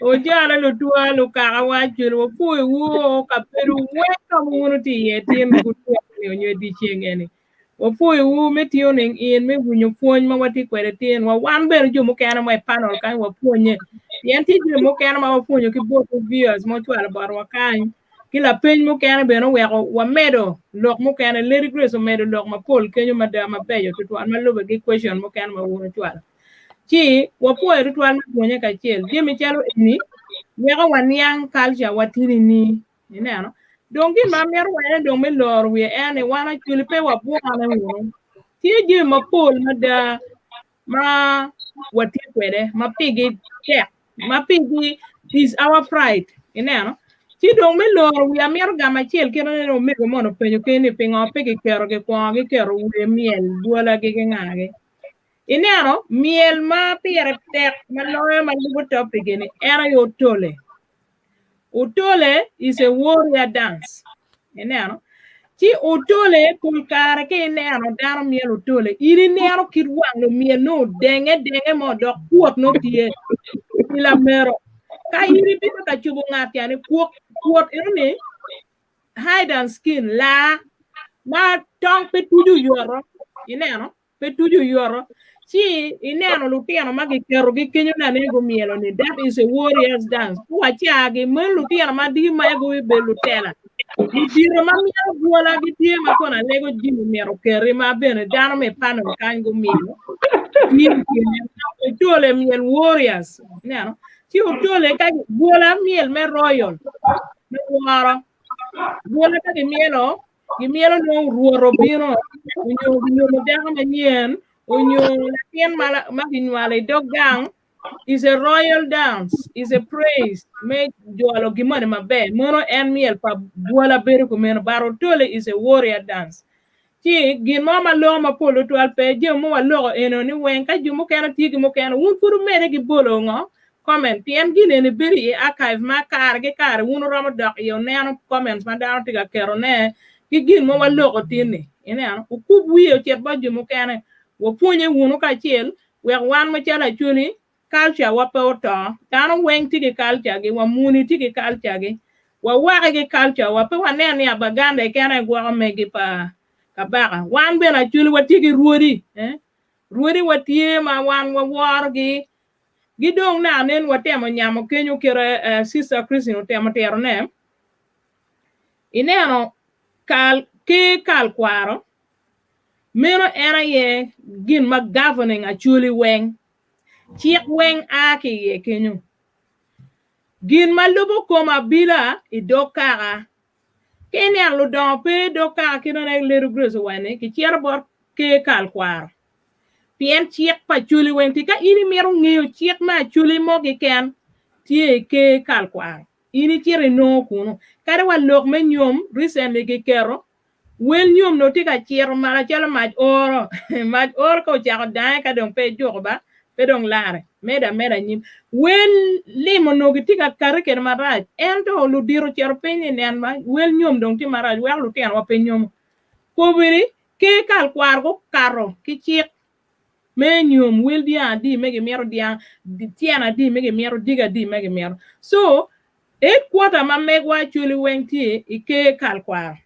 Ojala lo tua lo kara wachul wo pu wo ka peru we community yetin ku tua ni onyo di chengeni wo pu wo metio ning in me bunyo puony ma wati kwere tin wa wan ber jo mo kana mai panel kan wa puonye yen ti jo mo kana ma wa puonyo ki bo viewers mo chwal bar wa kan kila peny mo kana be no wa medo lok mo kana leri grace medo lok ma pol kenyo madama beyo to an ma lobe gi question mo kana ma wono chwal chi wapuo ritual puonye ka chiel die michalo ni wega waniang culture watini ni ineno dongi ma mer wene dong me lor wi ene wana chuli pe wapuo ane wono tie die mapol mada ma wati kwede ma pigi tek ma pigi is our pride ineno chi dong me lor wi amer gama chiel kero ne me go mono penyo kene pingo pigi kero ke kwa ge kero wi miel duola ge ngage ineno miel ma pire tek maloyo malugo topic ni era yo tole utole is a warrior dance ineno ti utole kulkare ke ineno dano miel utole iri nero kirwang no miel no denge mo dok kuot no tie ila mero ka iri bito ka chubo ngati ani kuot irni hide and skin la ma tong petuju yoro ineno petuju yoro si ineno lutiano magi kero gi kenyo na nego mielo ni that is a warrior's dance kuwa chiagi men lutiano ma di ma ego be lutela diro ma mielo buola gi tie ma kona nego jimu miero kere ma bene dano me pano kan go mielo tole miel warriors ineno si tole ka buola miel me royal me wara buola ka di mielo no ruoro bino unyo mo dama manyen onyo latien maginwale dogang is a royal dance, is a praise me jolo gimane mabe mono en miel pa buola beru ko men baro tole is a warrior dance ti gin mama lo ma polo to alpe je mo lo eno ni wen ka jumo kana ti mo kana un furu mere gi bolo ngo comment pien gine ne beri archive ma kar ge kar un romo dok yo neno comments ma dawo tiga kero ne ki gin mo lo ko tinni ene an ku wiyo chet ba jumo kana wo puonye wunu ka chiel we wan ma chala chuni culture wa pewto tano wen tigi culture gi wa muni tigi culture gi wa wage gi culture wa pe wane ni abaganda kana gwa me gi pa kabaka wan be na chuli wa tigi ruori ruori wa tie ma wan wa war gi dong na nen wa temo nyamo kenyo kere sister Christine temo tero ne ineno kal kwaro Meno era ye gin ma governing actually weng. Chiek weng ake ye kenyo. Gin ma lubo koma bila I dokara. Kene an lo don pe dokara kino na leru gross wane ki chiara bor ke kalkwar. Pien chiek pa chuli weng tika ini meru ngeo chiek ma chuli mo ki ken tie ke kalkwar. Ini chiere no kuno. Kare wa lok men nyom recently ki kero. Wel nyom no tika chiero mara chala maj oro. Maj oro ko chako dae ka dong pe joko ba. Pe dong lare. Meda nyim. Wel limo no ki tika kare ken maraj. Ento lu diro chiero penye nian ba. Wel nyom dong ti maraj. Wel lu tian wa pe nyom. Kobiri ke kalkwar ko karo ki chiek. Me nyom wel dia di mege miero dia. Tiana di mege miero diga di mege miero. So, quarter ma megwa chuli weng ti ike kalkwar.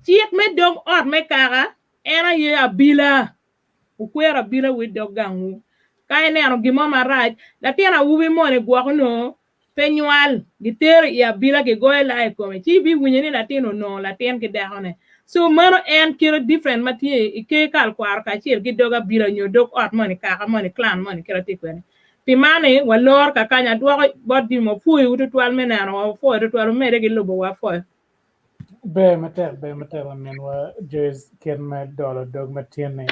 Chiek me dog ot me kara era ye abila ukwera bila with dog gangu kay ne ano gimo maraj la tiana wubi mo ne gwa no penyual giter ya bila ke goy la e kome chi bi wunyeni latino no latien ke dahone so mano en kiro different matie ike kalkwar ka chiel gi doga bila nyo dog ot mo ne kaka mo ne clan mo ne kira tikwene pimane walor ka kanya dwa bodi mo fuyi ututwal menano wa fo ututwal mere gi lobo wa fo Be mater men wa Joyce ken me dolo dog matine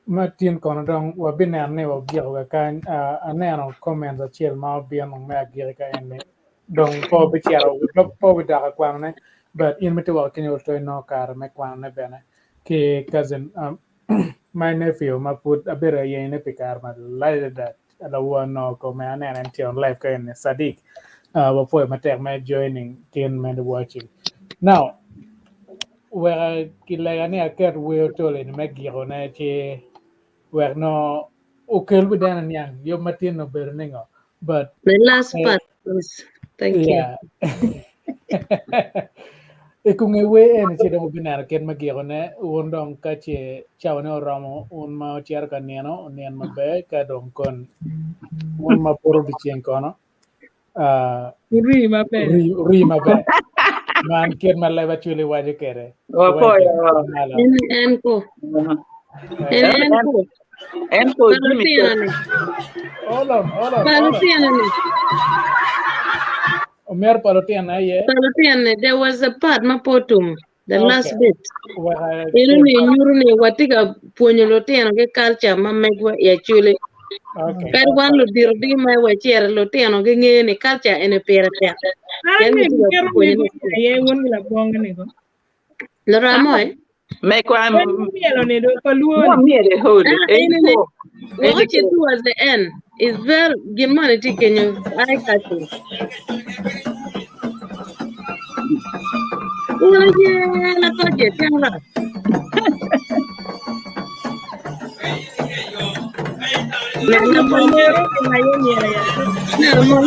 matin kono dong wa biner ne wa giro ga kan aneno comment a chiel ma bien no me giro ka ene dong po be chiaro po be da kwa ne but in mete wa kenyo to no kar me kwa ne bene ke cousin my nephew ma put a bere ye ne pikar ma like that ala wa no ko me aneno on live ka ene Sadiq before my joining ken men watching now where kilagani aket we to le me giro na che where no okay we dan yang yo matin no berningo but The last part was thank you. yeah e kung we en che do binar ken me giro ne wondong ka che chaw ne ramo un ma chiar ka neno nen ma be ka don kon un ma poro di chen kono Uri ma be man ken ma leva chuli waje kere Wa po ya. Enko. Enko Jimmy. hold on Palutiana. Omer Palutiana ye Palutiana. There was a part mapotum. The last Okay. bit. Iruni nyuruni watika ponyo lotiana ke culture mamegwa ya chule. Okay. Pero wan lo dir di mai wa chiera lotiano ke ngene culture ene pera pera. Ani kero me ye won la bonga ne ko Lo ramoy. Me kwa mielo ne do paluo mo miere hold. Enko. Watch it towards the end. It's very gimana tikenyo I catching. Oye, la coche, tenga. na manero que na ye ni ya No, mom.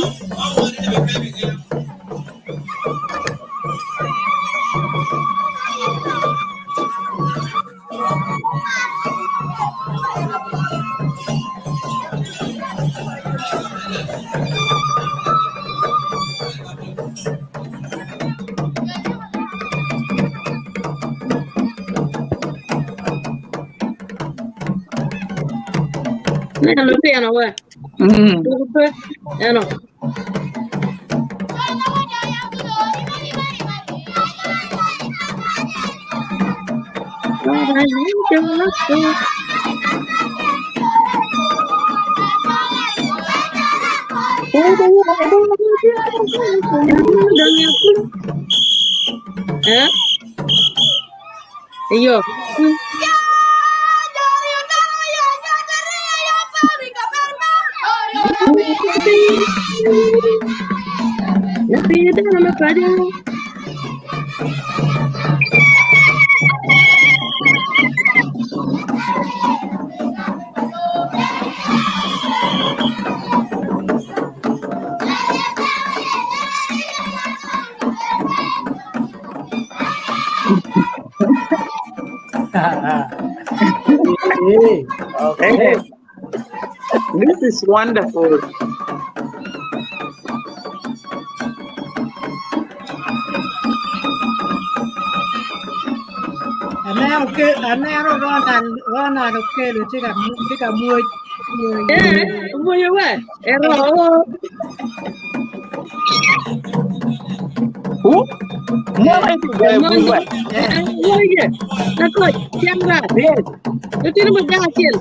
No, piano, what? No. Huh? Yo. Okay. This is wonderful. Oke, anero Ronan oke lu cika muoj. Muoyo wa. Ero. Mo itu gaya buat. Muoyo. Takut siapa? Itu nama hasil.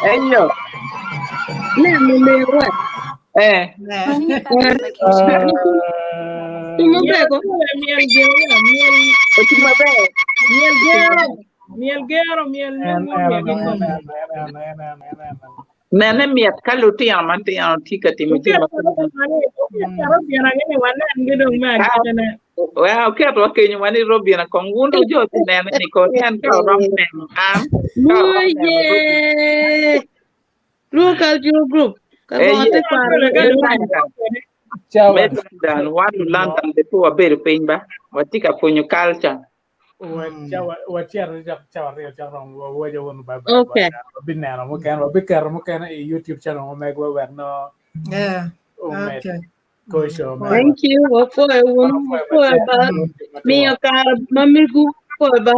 Ayo. Nah, memewah. Cuma berapa? Miel gero. Nene miat kalau tiang mati yang tiga timu timu. Wah, oke tu kayaknya mana Robin nak kongun tu jo nene ni kau kan kau orang nene Lu culture group. Kalau ada dan watu lantan betu aberu pemba. Watika punya culture. Okay. Mungkin YouTube channel Okay. Thank you. Me mamirgu ba.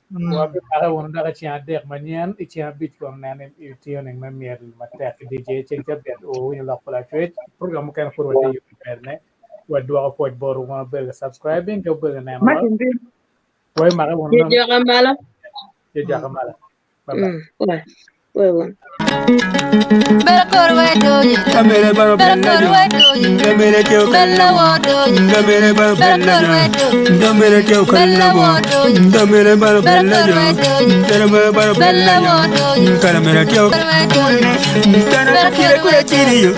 Kalau orang dah kacau dek manian, ikhlas bitcoin nane itu yang memir mata DJ cengkap dia, yang lak pula cuit. Program mungkin forward di YouTube ni. Dua point baru mana bel subscribing, kau bel nama. Woi mara orang. Jadi kamala. Bye. Belakor wedoye, Gamere baro belakor bella wedoye, Gamere teo bella wodoye, Gamere baro bella belakor wedoye, Gamere teo bella wodoye, Gamere baro bella belakor wedoye, Gamere baro bella wodoye, Gamere teo wedoye, Tana kire kure chiriyo